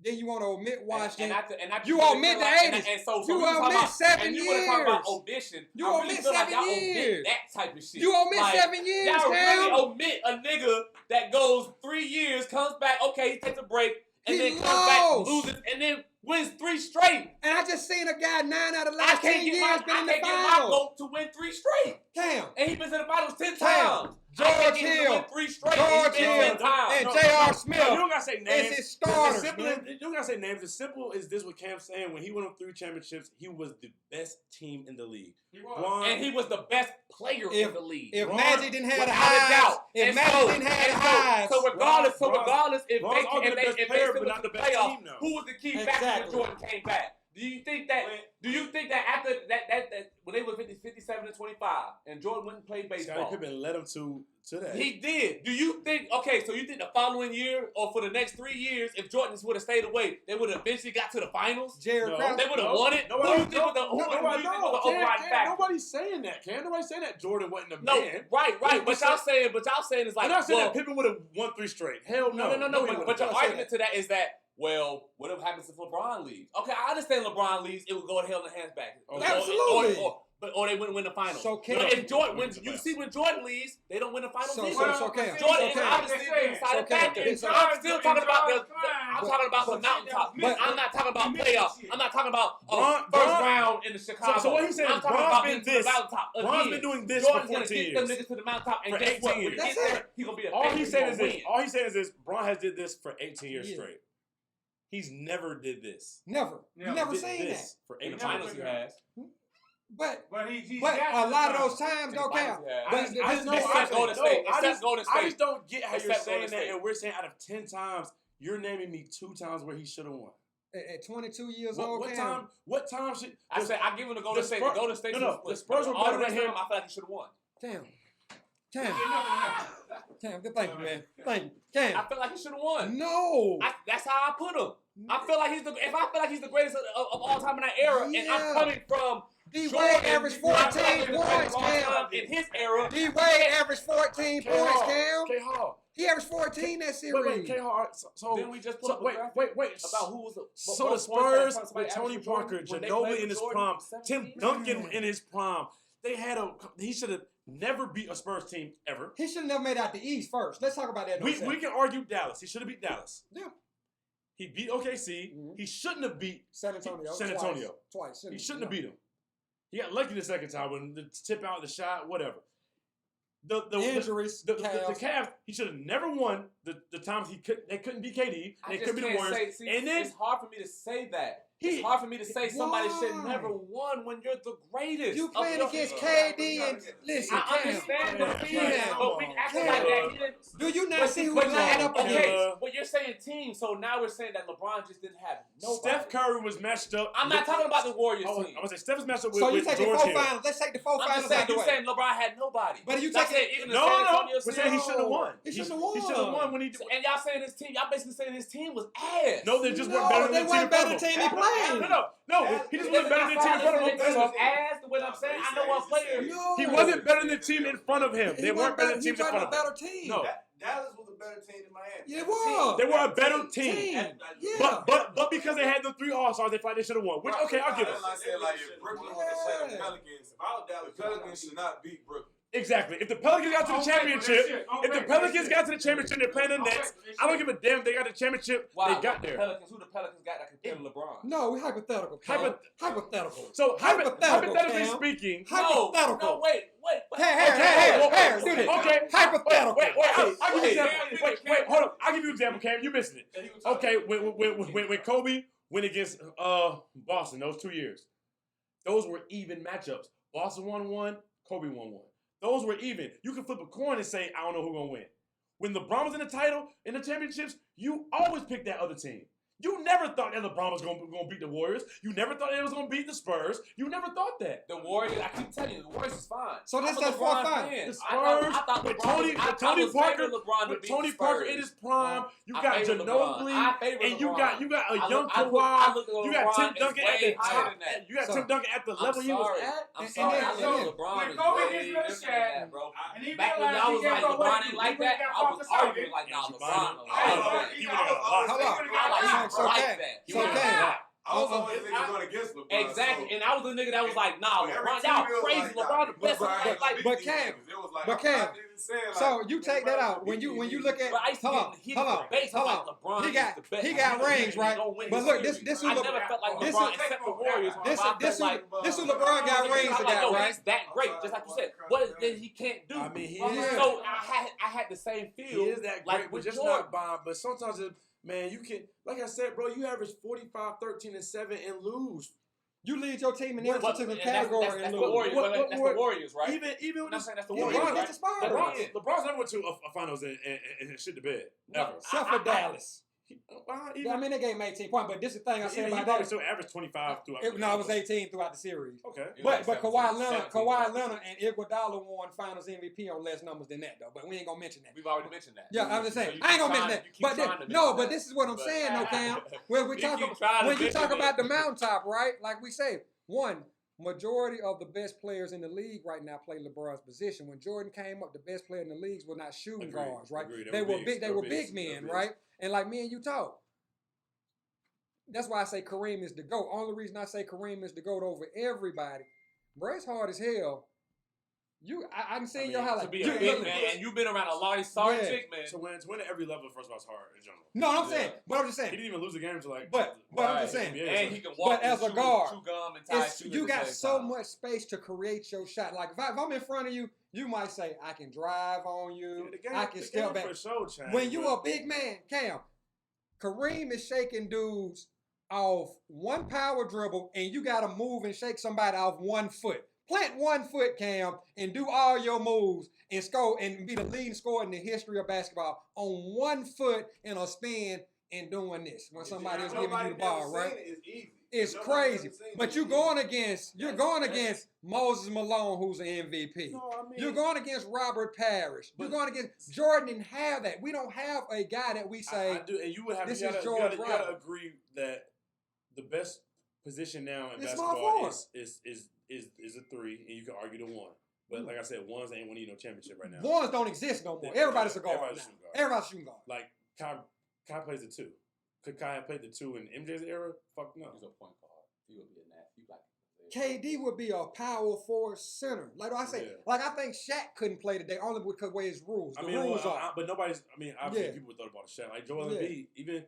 Then you want to omit Washington. You omit the 80s. You omit 7 years. You years. want to talk about omission. You I really omit feel like 7 y'all years. omit that type of shit. You omit 7 years, y'all Cam. really omit a nigga that goes 3 years, comes back, okay, he takes a break, and then comes back, loses, and then wins 3 straight. And I just seen a guy 9 out of the last 10 years been in the I can't get my finals. vote to win 3 straight. Cam. And he been in the finals 10 Cam. times. George Hill, Three straight. George Hill, and J.R. Smith. You don't gotta say names. It's his starters, You man. don't gotta say names. As simple as this, what Cam's saying, when he won 3 championships, he was the best team in the league. He was. And he was the best player in the league. If Ron, Magic didn't have the without a highs, doubt. if Magic didn't have the highs, So regardless, if Ron's they the best still player, went but to not the the best playoffs, team, though. who was the key factor when Jordan came back? Do you think that after that when they were 57 and 25 and Jordan went and played baseball? Scottie Pippen led him to that. He did. Do you think, okay, so you think the following year or for the next 3 years, if Jordan would have stayed away, they would have eventually got to the finals? Jared Krause. They would have won it? Who do you think was the overriding factor? Nobody's saying that, Cam. Nobody's saying that Jordan wasn't a No, man. right. But y'all saying is like, I'm not saying that Pippen would have won 3 straight. Hell no. No. But your argument to that is that, well, whatever happens if LeBron leaves? Okay, I understand LeBron leaves, it would go to hell in the handbasket. Absolutely. Or they wouldn't win the finals. So Cam, but if Jordan, when Jordan leaves, they don't win the finals either. Cam. Jordan is obviously the deciding factor. I'm still talking about the mountaintop. But I'm not talking about playoffs. I'm not talking about Bron round in the Chicago. So what he's saying is Bron's been this. Bron's been doing this for 14 years. Jordan's gonna get them niggas to the mountaintop, and For guess what? 18 When he years. gets there, he's gonna be a All he's saying is win. this. All he's saying is this. Bron has did this for 18 years straight. He's never did this. Never. You never Did seen that. this for In 18 the finals, years. he has. But he's a lot of those times don't count. Except Golden State. I State. just don't get how you're Except saying Golden that, State. and we're saying out of 10 times, you're naming me 2 times where he should have won. At 22 years old, What time should I said I give him the Golden State. The Golden State. The Spurs were all better the rest than of him. them. I feel like he should have won. Cam, thank you, man. Thank you. Cam. I feel like he should have won. No. That's how I put him. I feel like if I feel like he's the greatest of all time in that era, and I'm coming from D-Wade averaged 14 points, Cam. In his era, D-Wade averaged 14 points, Cam. K-Hall. He averaged 14 that series. Wait, K-Hall. So then we just put up a graphic wait. about who was So the Spurs with Tony Parker, Ginobili in his prime, Tim Duncan in his prime, he should have never beat a Spurs team ever. He should have never made out the East first. Let's talk about that. We can argue Dallas. He should have beat Dallas. Yeah. He beat OKC. Mm-hmm. He shouldn't have beat San Antonio. Twice. He shouldn't have beat him. He got lucky the second time when the tip out, the shot, whatever. The injuries. The Cavs, he should have never won the times they couldn't be KD, they couldn't be the Warriors. And then it's hard for me to say that. It's hard for me to say somebody should never won when you're the greatest. You playing against KD and listen. I understand the feeling, but we acting like that. He didn't. Do you not see who lined up against? Okay, well you're saying team, so now we're saying that LeBron just didn't have nobody. Steph Curry was matched up. I'm not talking about the Warriors team. I'm gonna say Steph was matched up with. So you take the George 4 Hill. finals. Let's take the 4 I'm finals just saying, out the you way. saying LeBron had nobody. But you take taking even no. We're saying he shouldn't have won. He shouldn't have won. He should have won when he. And y'all saying his team. Y'all basically saying his team was ass. No, they just weren't better than the team in front of him. He played. No, he just wasn't better than the team in front of him. He was ass. The way I'm saying, I know what player. He wasn't better than the team in front of him. They weren't better than the team in front of him. better team. No. Dallas was a better team than Miami. Yeah, it was. They were a better team. Yeah. But because they had the 3 All-Stars, they thought they should have won. Which, okay, I'll give it. I said, like, if Brooklyn was to play the Pelicans, if I was Dallas, the Pelicans should not beat Brooklyn. Exactly. If the Pelicans got to the championship, they're playing the Nets. I don't give a damn if they got the championship. Wow, they got there. Who the Pelicans got that compared to LeBron? No, we hypothetical. Hypothetical. So hypothetically Cam. speaking, Hypothetical. No, wait. Hey, do this. Okay. Hypothetical. Wait, I'll give you an example. Wait, hold on. I'll give you an example, Cam. You missing it. Okay, when Kobe went against Boston those 2 years, those were even matchups. Boston won 1, Kobe won 1. Those were even. You can flip a coin and say, I don't know who's going to win. When LeBron was in the title, in the championships, you always pick that other team. You never thought that LeBron was going to beat the Warriors. You never thought they was going to beat the Spurs. You never thought that. The Warriors, I keep telling you, the Warriors is fine. So that's that 4 finals. The Spurs, with Tony Parker in his prime, you got Ginobili, and you got a young Kawhi. You got Tim Duncan at the top. You got Tim Duncan at the level he was at. I'm sorry, I look LeBron is way different than that, bro. Back when y'all was like, LeBron ain't like that, I was arguing like, nah, LeBron. He would have lost. So I was always going against LeBron. Exactly, and I was the nigga that was like, nah, LeBron, y'all crazy. LeBron the best. But Cam, so you take that out when you look at. Hold on. He got rings, right? But look, this is I never felt like LeBron except the Warriors. This is LeBron got rings to that, right? He's that great, just like you said. What is that he can't do? I mean, he is. So I had the same feel. He is that great, but just not Bob. But sometimes man, you can, like I said, bro, you average 45, 13, and 7 and lose. You lead your team in every particular category and lose. That's the Warriors, right? Even when I'm saying that's the Warriors, right? LeBron's never went to a finals and shit the bed. Ever. Except for Dallas. I mean, they gave him 18 points, but this is the thing I said about that. Still averaged 25 throughout. It was 18 throughout the series. Okay. But Kawhi Leonard and Iguodala won Finals MVP on less numbers than that, though. But we ain't gonna mention that. We've already mentioned that. Yeah, I'm just saying. I ain't gonna mention that. But this is what I'm saying, though, Cam. When you talk about the mountaintop, right? Like we say, majority of the best players in the league right now play LeBron's position. When Jordan came up, the best player in the leagues were not shooting guards, right? They were big men, right? And like me and you talk. That's why I say Kareem is the GOAT. Only reason I say Kareem is the GOAT over everybody. Bro, it's hard as hell. I can see your highlight. To be a big man, and you've been around a lot of sorry chick, man. So when at every level, first of all, it's hard in general. No, I'm saying, but I'm just saying. He didn't even lose the game to like. But I'm just saying. And he can walk as a guard, chew gum and tie shoes. You got so much space to create your shot. Like if I'm in front of you, you might say, I can drive on you. I can step back. When you a big man, Cam, Kareem is shaking dudes off one power dribble, and you got to move and shake somebody off 1 foot. Plant 1 foot, Cam, and do all your moves and score and be the leading scorer in the history of basketball on 1 foot in a spin and doing this when somebody is giving you the ball, right? It's crazy. But you're going against Moses Malone, who's an MVP. You're going against Robert Parrish. You're going against Jordan didn't have that. We don't have a guy that we say I do, and you would have this you is gotta, George you gotta agree that the best position now in basketball is a 3, and you can argue the 1. But like I said, ones ain't winning no championship right now. Ones don't exist no more. Everybody's a guard now. Everybody's shooting guard. Like Kai plays the 2. Could Kai have played the 2 in MJ's era? Fuck no. He's a point guard. He would be a nasty. KD would be a power forward center. Like I say, like I think Shaq couldn't play today only because of the way his rules. Rules are. But nobody's. I mean, obviously people thought about Shaq. Like Joel Embiid, even.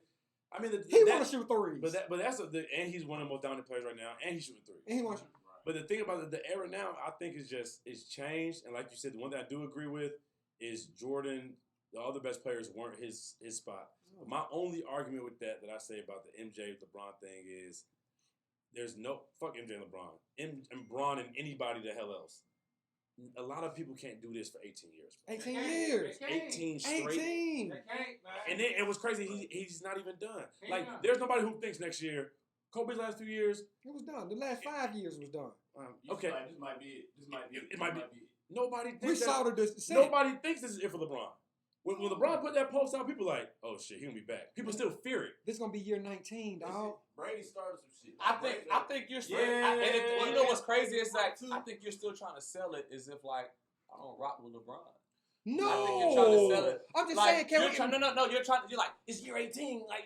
I mean, he want to shoot threes. But that's and he's one of the most dominant players right now, and he's shooting 3. And he wants. But the thing about the era now, I think it's changed. And like you said, the one that I do agree with is Jordan The other best players weren't his spot. But my only argument with that I say about the MJ LeBron thing is there's no fuck MJ and LeBron. And Bron and anybody the hell else. A lot of people can't do this for 18 years. 18 years. 18 straight. 18. They can't, man. And then it was crazy. He's not even done. Like, there's nobody who thinks next year, Kobe's last 2 years. It was done. The last 5 years was done. Okay. Like, this might be it. It might be it. Nobody thinks we saw the nobody thinks this is it for LeBron. When LeBron put that post out, people like, oh shit, he'll be back. People still fear it. This gonna be year 19, dog. Brady started some shit. I think you're still. Yeah. And you know what's crazy? It's like I think you're still trying to sell it as if like I don't rock with LeBron. No, I think you're trying to sell it. I'm just like, saying, You're like it's year 18. Like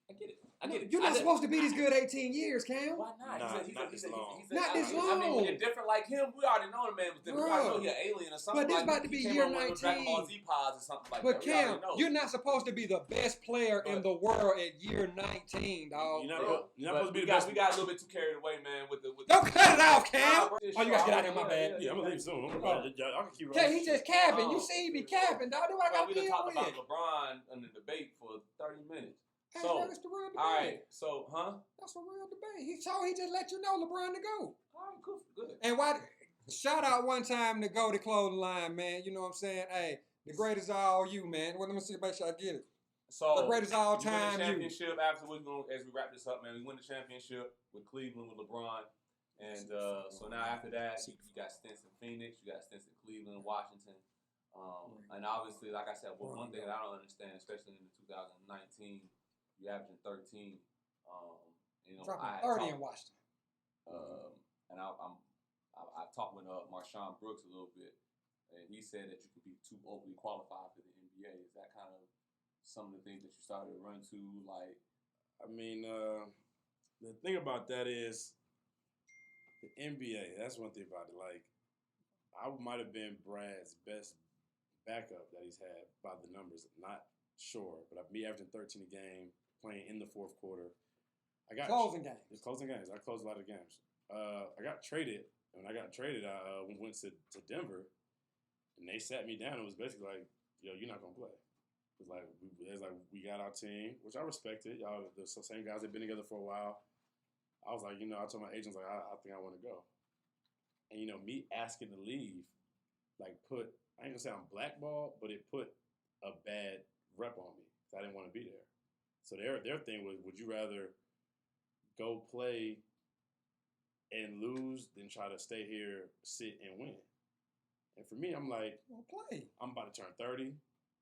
I get it. I get it. You're not supposed to be this good 18 years, Cam. Why not? Not this long. Not this I mean, when long. you're different like him, we already know the man was different. We already know you're an alien or something. But this like about to be year 19. Dragon Ball Z pods or something like But that. Cam, you're not supposed to be the best player in the world at year 19, dog. You're not supposed to be the best. We got a little bit too carried away, man. Don't cut it off, Cam. Oh, you gotta get out of here, my bad. Yeah, I'm gonna leave soon. I can keep Cam, he just capping. You see me capping, dog. Do what I gotta We done deal talked with. about LeBron in the debate for 30 minutes. So, that's the real debate. All right, so, That's a real debate. He just let you know LeBron to go. All right, cool, good. And why? Shout out one time to go to clothing line, man. You know what I'm saying? Hey, the greatest of all you, man. Well, let me see, make sure I get it. So the greatest of all we win time, the you. championship. Afterwards, as we wrap this up, man, we win the championship with Cleveland with LeBron, and so now after that, you got stints in Phoenix, you got stints in Cleveland, Washington, and obviously, like I said, one thing that I don't understand, especially in the 2019. You averaging 13. You know, dropping 30 in Washington. And I talked with Marshawn Brooks a little bit, and he said that you could be too overly qualified for the NBA. Is that kind of some of the things that you started to run to? Like, I mean, the thing about that is the NBA. That's one thing about it. Like, I might have been Brad's best backup that he's had by the numbers. Not sure, but me averaging 13 a game. Playing in the fourth quarter. I got closing games. It's closing games. I closed a lot of games. I got traded. When I got traded, I went to Denver, and they sat me down. It was basically like, yo, you're not going to play. It was like, we got our team, which I respected. Y'all, the same guys that been together for a while. I was like, I told my agents, like, I think I want to go. And, me asking to leave, like, I ain't going to say I'm blackballed, but it put a bad rep on me. So I didn't want to be there. So their thing was, would you rather go play and lose than try to stay here, sit, and win? And for me, I'm like, well, play. I'm about to turn 30.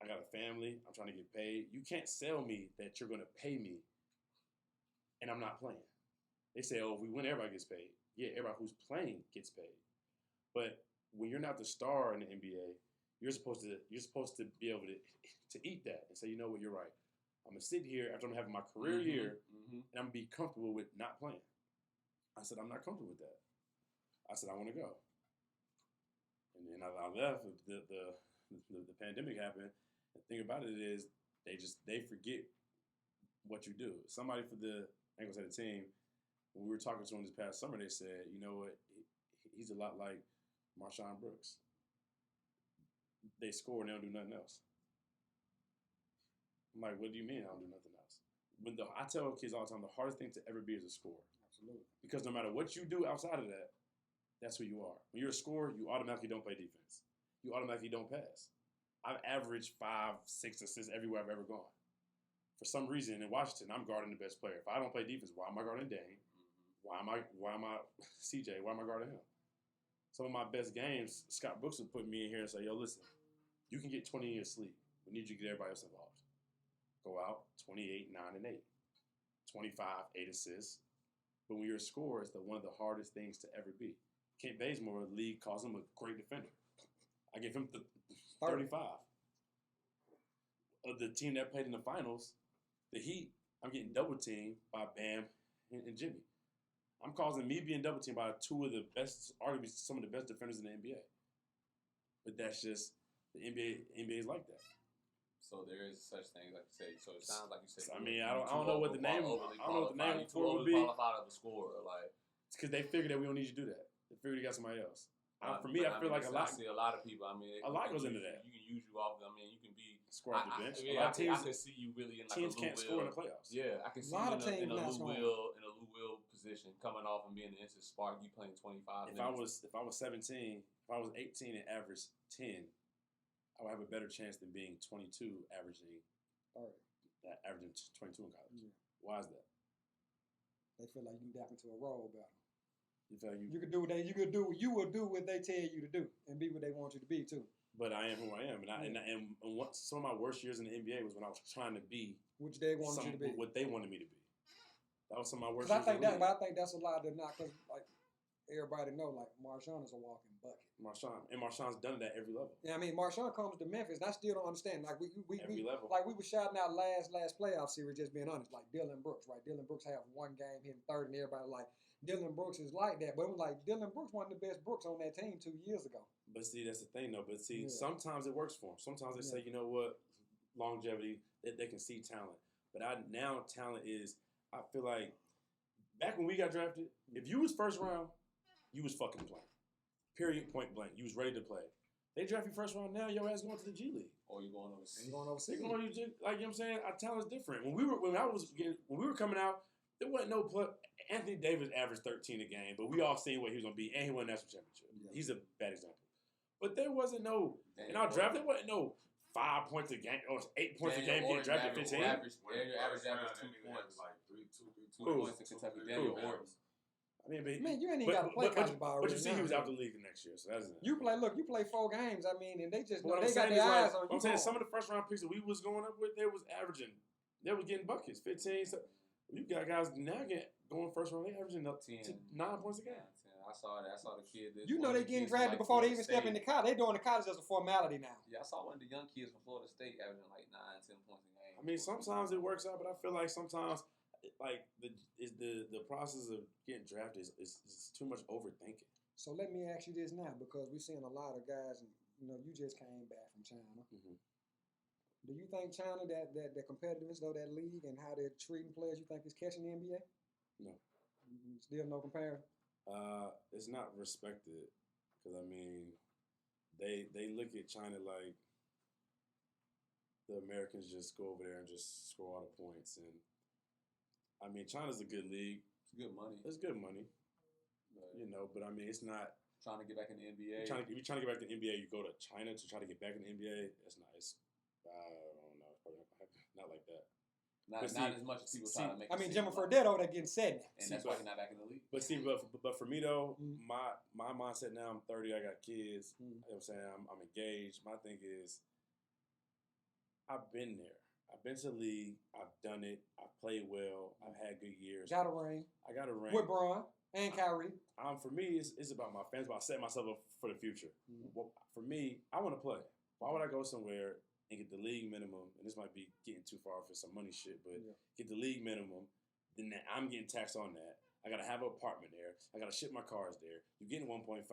I got a family. I'm trying to get paid. You can't sell me that you're going to pay me and I'm not playing. They say, oh, if we win, everybody gets paid. Yeah, everybody who's playing gets paid. But when you're not the star in the NBA, you're supposed to be able to eat that and say, you know what, you're right. I'm going to sit here after I'm having my career year, and I'm going to be comfortable with not playing. I said, I'm not comfortable with that. I said, I want to go. And then I left. The pandemic happened. The thing about it is they forget what you do. Somebody for the, I ain't going to say the team, when we were talking to him this past summer, they said, you know what, he's a lot like Marshawn Brooks. They score and they don't do nothing else. I'm like, what do you mean I don't do nothing else? I tell kids all the time, the hardest thing to ever be is a scorer. Absolutely. Because no matter what you do outside of that, that's who you are. When you're a scorer, you automatically don't play defense. You automatically don't pass. I've averaged 5, 6 assists everywhere I've ever gone. For some reason in Washington, I'm guarding the best player. If I don't play defense, why am I guarding Dame? Why am I CJ? Why am I guarding him? Some of my best games, Scott Brooks would put me in here and say, yo, listen, you can get 20 in your sleep. We need you to get everybody else involved. Go out, 28, 9, and 8. 25, 8 assists. But when you're a scorer, it's one of the hardest things to ever be. Kent Bazemore, the league calls him a great defender. I give him 35. Of the team that played in the finals, the Heat, I'm getting double teamed by Bam and Jimmy. I'm causing me being double teamed by two of the best, arguably some of the best defenders in the NBA. But that's just, the NBA is like that. So there is such thing, like you say. So it sounds like you said. I mean, I don't know what the name. I don't know what the name for it would be. Qualified of the scorer, like. It's because they figured that we don't need you to do that. They figured you got somebody else. For me, I feel like a lot. I see a lot of people. I mean, a lot goes into that. You can use you off. I mean, you can be score off the bench. Yeah, I can see you really in like teams a can't score in the playoffs. Yeah, I can see you in a Lou Will position coming off and being the instant spark. You playing 25 minutes. If I was 17, if I was 18 and averaged 10, I would have a better chance than being 22 averaging 22 in college. Yeah. Why is that? They feel like you can dap into a role better. You feel like you could do what you will do what they tell you to do and be what they want you to be too. But I am who I am, and what some of my worst years in the NBA was when I was trying to be which they wanted you to be, what they wanted me to be. That was some of my worst. But I think that's a lot to knock because like everybody know like Marshawn is a walking bucket. Marshawn's done it at every level. Yeah, I mean Marshawn comes to Memphis, and I still don't understand. Like we level. Like we were shouting out last playoff series, just being honest. Like Dylan Brooks, right? Dylan Brooks had one game hitting third, and everybody like Dylan Brooks is like that. But it was like Dylan Brooks, one of the best Brooks on that team 2 years ago. But see, that's the thing though. But see, sometimes it works for them. Sometimes they say, you know what, longevity, they can see talent. But now talent is, I feel like back when we got drafted, if you was first round, you was fucking playing. Period, point blank. You was ready to play. They draft you first round now, your ass going to the G League. Or you going overseas. You going overseas. Like, you know what I'm saying? Our talent's different. When we were coming out, there wasn't no Anthony Davis averaged 13 a game, but we all seen what he was gonna be, and he won a national championship. Yeah. He's a bad example. But there wasn't no in our draft, there wasn't no 5 points a game or 8 points a game getting drafted 15. Average 2 points. Like 2 points in Kentucky. Daniel Orton. I mean, man, you ain't even got to play college ball. But you see, he was out the league the next year, so that's it. You play 4 games. I mean, and they just got their eyes on you. I'm saying some of the first round picks that we was going up with, they was getting buckets, 15. So you got guys now going first round, they averaging up 10, 9 points a game. 10. I saw the kid. You know they getting drafted before they even step into college. They doing the college as a formality now. Yeah, I saw one of the young kids from Florida State averaging like 9, 10 points a game. I mean, sometimes it works out, but I feel like sometimes like the process of getting drafted is too much overthinking. So let me ask you this now, because we're seeing a lot of guys, and you just came back from China. Mm-hmm. Do you think China, that the competitiveness though, that league and how they're treating players, you think is catching the NBA? No. Still no comparison? It's not respected because I mean, they look at China like the Americans just go over there and just score all the points, and I mean China's a good league. It's good money. It's good money, but I mean it's not trying to get back in the NBA. If you're trying to get back in the NBA, you go to China to try to get back in the NBA. That's nice. I don't know. It's probably not like that. Not as much as people trying to make. I mean, Jimmy Fredette over there getting set now. And that's why he's not back in the league. But see, but for me though, my mindset now, I'm 30, I got kids. You know what I'm saying? I'm engaged. My thing is, I've been there. I've been to the league. I've done it. I've played well. I've had good years. Got a ring. I got a ring. With Braun and Kyrie. For me, it's about my fans. It's about setting myself up for the future. Well, for me, I want to play. Why would I go somewhere and get the league minimum, and this might be getting too far for some money shit, but get the league minimum, then I'm getting taxed on that. I got to have an apartment there. I got to ship my cars there. You're getting 1.5.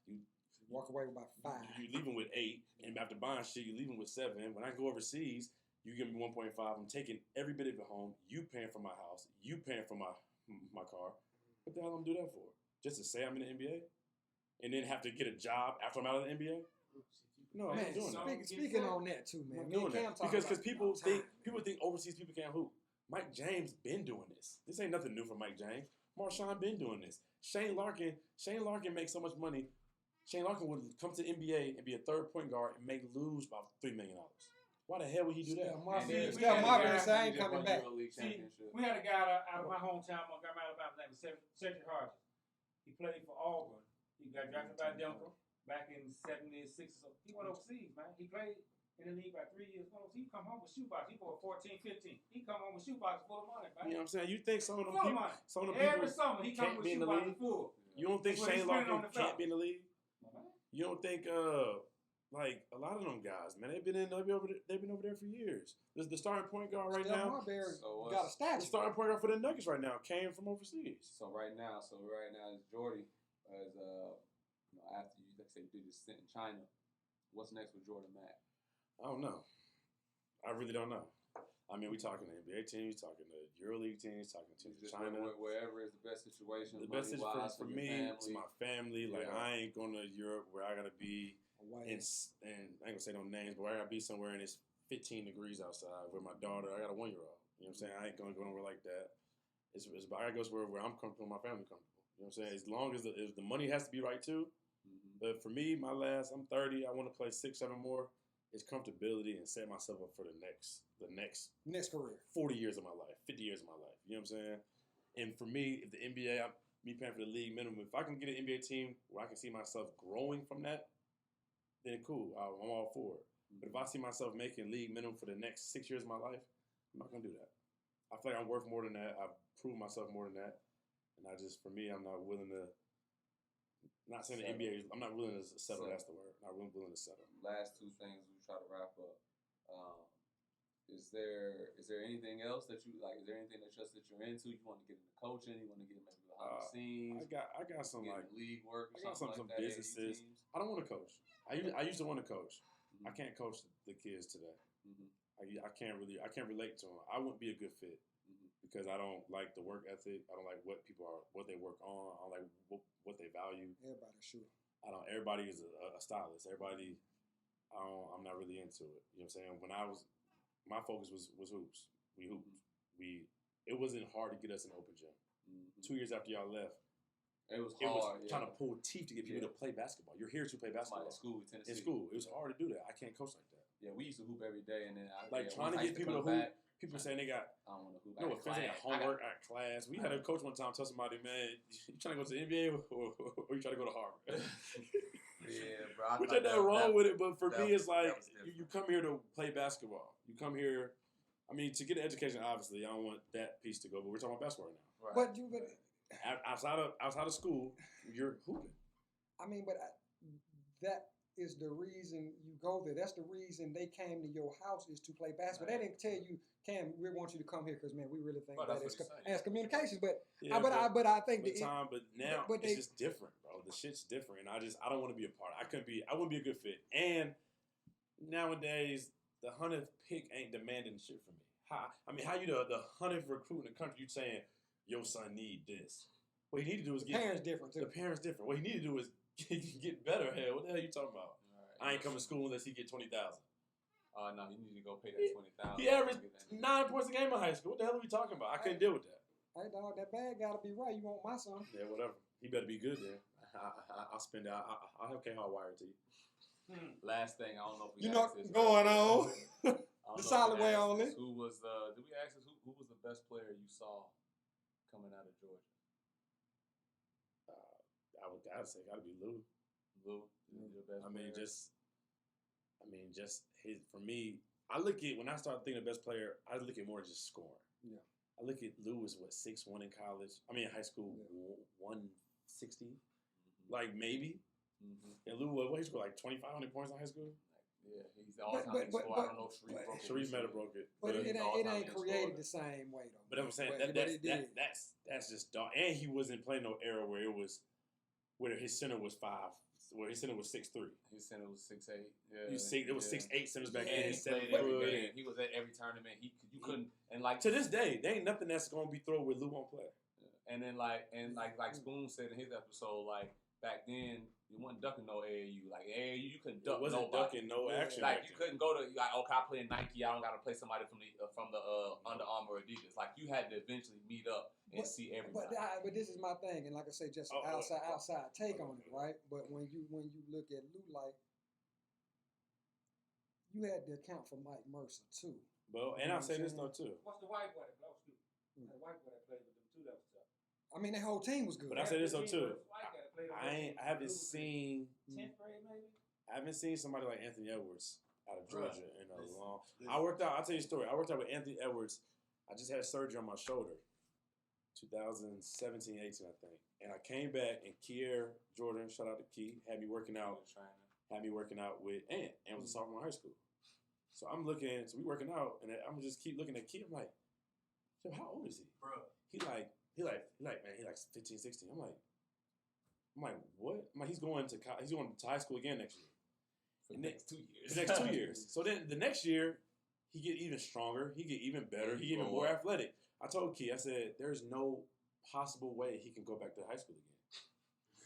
You walk away with about 5. You're leaving with 8, and after buying shit, you're leaving with 7. When I go overseas, you give me 1.5. I'm taking every bit of it home. You paying for my house. You paying for my car. What the hell I'm do that for? Just to say I'm in the NBA? And then have to get a job after I'm out of the NBA? No, I'm not doing that. Speaking on that too, man. I'm doing that. Because people think overseas people can't hoop. Mike James been doing this. This ain't nothing new for Mike James. Marshawn been doing this. Shane Larkin makes so much money. Shane Larkin would come to the NBA and be a third point guard and lose about $3 million. Why the hell would he do that? Steph Marbury said I ain't coming back. See, we had a guy out of my hometown, Montgomery, Alabama, named Cedric Hodges. He played for Auburn. He got drafted by Denver back in '76 or so. He went overseas, man. He played in the league about 3 years. He come home with shoebox. He bought 14, 15. He come home with shoebox full of money, man. You know what I'm saying? You think some of them people every summer he come with shoebox full. You don't think Shane Larkin can't be in the league? You don't think like a lot of them guys, man, they've been over there for years. The starting point guard right now. Got a statue. The starting point guard for the Nuggets right now came from overseas. So right now is Jordy as after you do this stint in China. What's next with Jordan Mack? I don't know. I really don't know. I mean, we talking to NBA teams, talking to EuroLeague teams, talking to China. Wherever is the best situation. The best situation for me, it's my family. Like I ain't going to Europe where I gotta be. And I ain't gonna say no names, but I gotta be somewhere and it's 15 degrees outside with my daughter. I got a 1-year-old. You know what I'm saying? I ain't gonna go nowhere like that. It's I gotta go where I'm comfortable, my family comfortable. You know what I'm saying? As long as the money has to be right too. But for me, I'm 30. I want to play 6, 7 more. It's comfortability and set myself up for the next career, 40 years of my life, 50 years of my life. You know what I'm saying? And for me, if the NBA, me paying for the league minimum, if I can get an NBA team where I can see myself growing from that, then cool. I'm all for it. But if I see myself making league minimum for the next 6 years of my life, I'm not gonna do that. I feel like I'm worth more than that. I've proven myself more than that, and for me, I'm not willing to. Not saying the NBA. I'm not willing to settle. That's the word. Not willing to settle. Last 2 things we try to wrap up. Is there anything else that you like? Is there anything that you're into? You want to get into coaching? You want to get maybe behind the scenes? I got some like league work. I got some businesses. I don't want to coach. I used to want to coach. Mm-hmm. I can't coach the kids today. Mm-hmm. I can't relate to them. I wouldn't be a good fit because I don't like the work ethic. I don't like what they work on. I don't like what they value. Everybody's sure. Everybody is a stylist. I'm not really into it. You know what I'm saying? My focus was hoops. We hooped. It wasn't hard to get us an open gym. 2 years after y'all left, it was hard. Trying to pull teeth to get people to play basketball. You're here to play basketball. At school, Tennessee. In school, it was hard to do that. I can't coach like that. Yeah, we used to hoop every day, and then trying to get people to hoop. People saying they got. I don't want to hoop. No offense, they got homework at class. We had a coach one time tell somebody, "Man, you trying to go to the NBA or you trying to go to Harvard?" Yeah, bro. Which ain't nothing wrong with it, but for me, it's like you come here to play basketball. You come here. I mean, to get an education, obviously, I don't want that piece to go. But we're talking about basketball right now. Right. But outside of school, you're hooping. I mean, but that is the reason you go there. That's the reason they came to your house is to play basketball. Right. They didn't tell you, Cam, we want you to come here because, man, we really think that as communications. But I think now it's just different, bro. The shit's different, and I don't want to be a part. I wouldn't be a good fit. And nowadays, the 100th pick ain't demanding shit from me. How you the 100th recruit in the country? You saying your son need this? What he need to do is get parents different too. The parents different. What he need to do is get better. Hell, what the hell are you talking about? Right. I ain't coming to school unless he get 20,000. No, you need to go pay that 20,000. He averaged 9 points a game in high school. What the hell are we talking about? I couldn't deal with that. Hey dog, that bag gotta be right. You want my son? Yeah, whatever. He better be good then. I'll spend it. I'll okay how I wire it to you. Last thing, I don't know if we this going on. The solid way only. Did we ask this? Who was the best player you saw coming out of Georgia? I'd say gotta be Lou. Lou, your best player. Just his. For me, when I start thinking of best player, I look at more just scoring. Yeah. I look at Lou as 6'1" in college. In high school, 160, like maybe. And Lou, what he scored like 2,500 points in high school. Yeah, he's the all-time score. I don't know if Sharif might have broke it. But it ain't created the same way though. But I'm saying that's just dark. And he wasn't playing no era where his center was 5. Where his center was 6'3". His center was 6'8". Yeah, it was 6'8" centers back then. He was at every tournament. You couldn't to this day, there ain't nothing that's gonna be thrown with Lou won't play. Yeah. And then like Spoon said in his episode, like back then. You wasn't ducking no AAU. Like AAU, you couldn't duck. It wasn't ducking no action. Like you couldn't go to okay, I play in Nike. I don't got to play somebody from the Under Armour or Adidas. Like you had to eventually meet up and see everybody. But this is my thing, and like I say, just outside take on it, right? But when you look at Lou, like you had to account for Mike Mercer too. Well, and I'll say this though too. What's the white boy that played with them? The white boy that played with them too. That was tough. I mean, that whole team was good. But I say this though too. I haven't seen. 10th grade maybe. I haven't seen somebody like Anthony Edwards out of Georgia in a long. I worked out. I'll tell you a story. I worked out with Anthony Edwards. I just had surgery on my shoulder, 2017, 18, I think. And I came back and Kier Jordan, shout out to Key, had me working out. With Ant. Ant was a sophomore in high school. So I'm looking. So we working out, and I'm just keep looking at Key. I'm like, so how old is he? Bro. He like 15, 16. I'm like, what? He's going to high school again next year. For the next 2 years. The next 2 years. So then the next year, he get even stronger. He get even better. He get even more athletic. I told Key, I said, there's no possible way he can go back to high school again.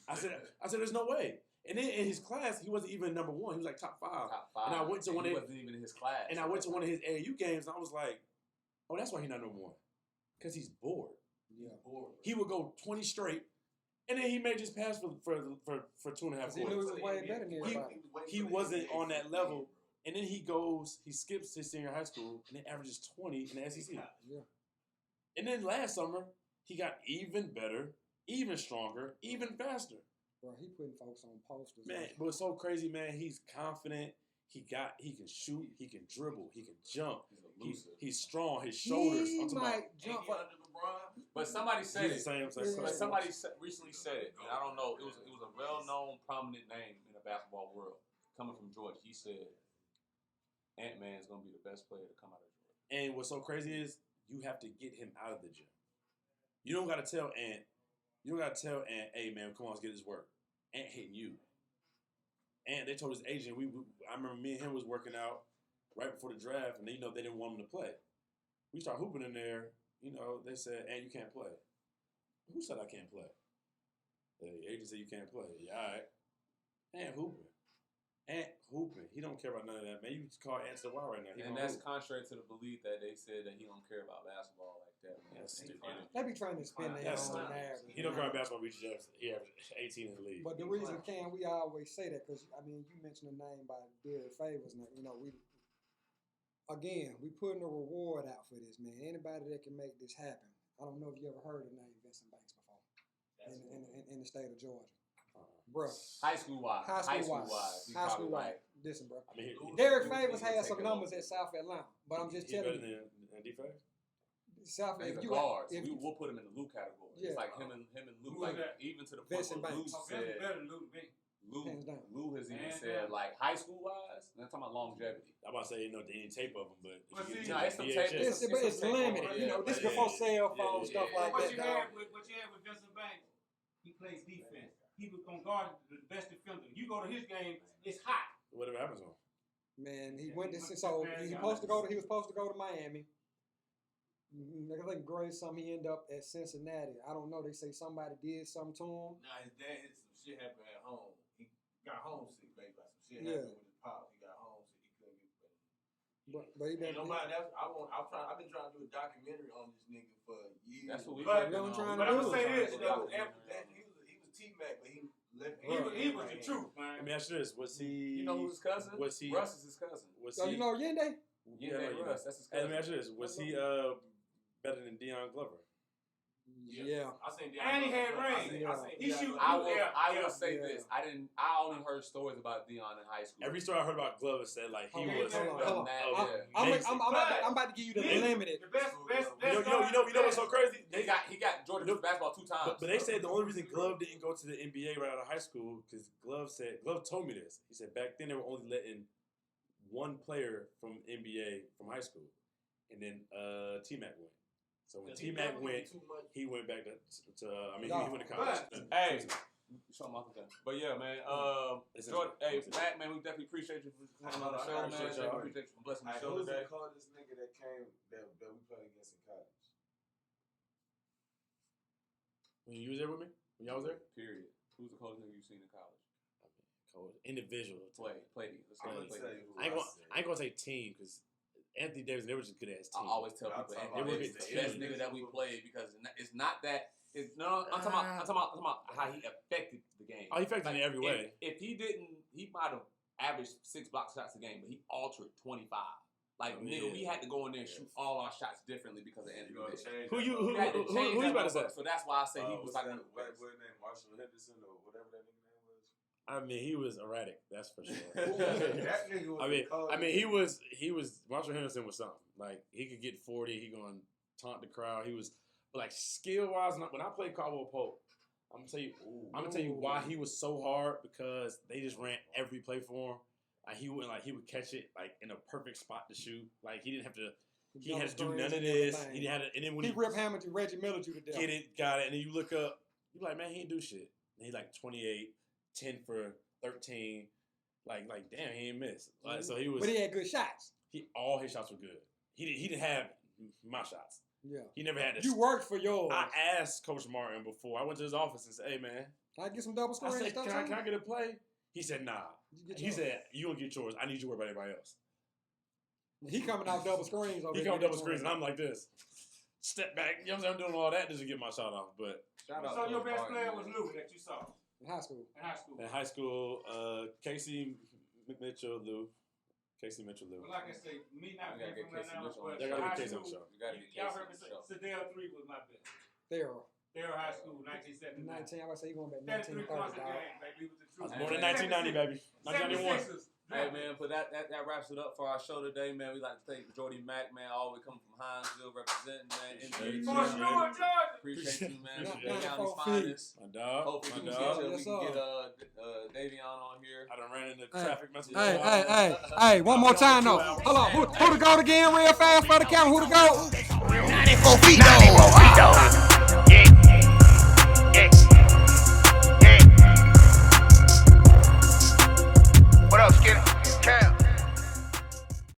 I said, there's no way. And then in his class, he wasn't even number one. He was like top five. And I went to he wasn't even in his class. And I went to one of his AAU games, and I was like, oh, that's why he's not number one. Because he's bored. Yeah. He would go 20 straight, and then he made his pass for 2.5 quarters. He knew he was way better than everybody. He wasn't on that level. And then he skips his senior high school, and then averages 20 in the SEC. Yeah. And then last summer, he got even better, even stronger, even faster. Bro, he putting folks on posters. Man, but it's so crazy, man. He's confident. He can shoot. He can dribble. He can jump. He's strong. His shoulders. He might jump up. But somebody said it. But somebody recently said it, and I don't know. It was a well-known, prominent name in the basketball world coming from Georgia. He said, Ant-Man is going to be the best player to come out of Georgia. And what's so crazy is you have to get him out of the gym. You don't got to tell Ant. You don't got to tell Ant, hey, man, come on, let's get this work. Ant hitting you. And they told his agent, I remember me and him was working out right before the draft, and they didn't want him to play. We started hooping in there. They said, Ant, you can't play. Who said I can't play? The agent said you can't play. Yeah, all right. Ant hooping. He don't care about none of that, man. You call Ant to the wire right now. And that's contrary to the belief that they said that he don't care about basketball like that. Man. That's stupid. They be trying to spin their own narrative. He don't care about basketball. He averaged 18 in the league. But the reason, we always say that because, you mentioned a name by Derek Favors. Now, we putting a reward out for this, man. Anybody that can make this happen. I don't know if you ever heard the name Vincent Banks before in the state of Georgia. Bro. High school wise. Right. Listen, bro. I mean, Derek Favors had some numbers at South Atlanta, but I'm just telling you. Than D-Favors? South He's Atlanta. a guard. We'll put him in the Lou category. Yeah. It's like him and Lou. Who Like is that? even to the point Vincent where Lou Banks. said, better than Lou to me. Hands down. Lou has even Hands said down. like high school wise. I'm talking about longevity. I'm about to say, they ain't tape of him, but Well, see, No, it's some tape. It's limited. This before cell phone stuff like what that. you had with Vincent Banks, he plays defense. He was gonna guard the best defender. You go to his game, it's hot. whatever happens to him. Man, he went to he was supposed to go to Miami. I think Gray something he ended up at Cincinnati. I don't know. They say somebody did something to him. Nah, his dad had some shit happen at home. He got homesick, baby. Like some shit Yeah. happened with his pops. He got homesick. He couldn't get back. But he Ain't been nobody. I've been trying to do a documentary on this nigga for years. That's what we. But- working on. trying But to I'm do gonna say this. That was after that. He was T-Mac, but he left. He was the truth, man. Let me ask you this: was he? You know who's his cousin? Was he? Russ is his cousin. Was So he? you know Yende? Yeah, Russ. That's his Hey, let cousin. me ask you this: was he better than Deion Glover? Yeah. I seen And he had range. He shoot. I will say Yeah. this: I only heard stories about Deion in high school. Every story I heard about Glover said like he Okay, was. hold on. Yeah. I'm about to give you the limited. The best You know what's so crazy? He got Jordan basketball 2 times. But they said the only reason Glove didn't go to the NBA right out of high school because Glove told me this. He said back then they were only letting one player from NBA from high school, and then T-Mac went. So when T-Mac went, he went back to he went to college. Hey, something off the gun. But yeah, man. Jordan, hey, Listen. Matt, man, we definitely appreciate you for coming on the show, man. appreciate y'all. Appreciate you for blessing the show Who's today. the coldest nigga that came that we played against in college? When you was there with me, when y'all was there, Period. Who's the coldest nigga you've seen in college? cold individual. Play. Let's I'm go gonna play. tell you who I ain't gonna say team because Anthony Davis they were just good as I team. always tell I'll people talk Anthony about Davis this. is the best nigga that we played because it's not that. I'm talking about how he affected the game. Oh, he affected it every way. If he didn't, he might have averaged 6 block shots a game, but he altered 25. Like, Oh, nigga, yeah. we had to go in there and shoot all our shots differently because of Anthony Davis. Who you We had to change who you that about to say? motherfucker. So that's why I say he was what's like that one of the white best. boy named Marshall Henderson or whatever that nigga name was? I mean, he was erratic. That's for sure. That nigga was the coldest. he was Marshall Henderson was something. Like he could get 40. He gonna taunt the crowd. He was like skill wise. When I played Caldwell Pope, I'm gonna tell you why he was so hard because they just ran every play for him. Like he would catch it like in a perfect spot to shoot. Like he didn't have to. He had to do none of this. He didn't have to. And then when He ripped Hamilton, Reggie Miller to the death. get it, got it, and then you look up, you're like, man, he didn't do shit. And he's like 28, 10 for 13. Like damn, he didn't miss. Like, so he was. But he had good shots. All his shots were good. He didn't have my shots. Yeah. He never had this. You worked for yours. I asked Coach Martin before. I went to his office and said, "Hey man, can I get some double I scoring said, stuff? can I get a play?" He said, "Nah." He said, "You gonna get yours. I need you to worry about everybody else." He coming out double screens. He coming double screens, and I'm like this. Step back. You know what I'm saying? I'm doing all that just to get my shot off. But so your best player was Lou that you saw in high school. In high school, Casey Mitchell, Lou. Casey Mitchell, Lou. Well, like I say, me not being from right now, but you gotta high get Casey on the school, show. y'all heard me say Sedale 3 was my best. Thero. Thero High School, 1979. 19. I was say you going back 33 1930, points a dog. game, baby. Was the I truth. was born in 1990, baby. 1991. Hey man, but that wraps it up for our show today, man. We like to thank Jordy Mac, man, all the way coming from Hinesville, representing, man. For sure, Georgia. Appreciate you, man. Not County's 4 feet. finest. My dog. Hopefully My we dog. can Yes, get Davion on here. I done ran into traffic messages. Hey, one more time though. Hold on. Who to go again real fast for the count? Who to go? 94 feet, though.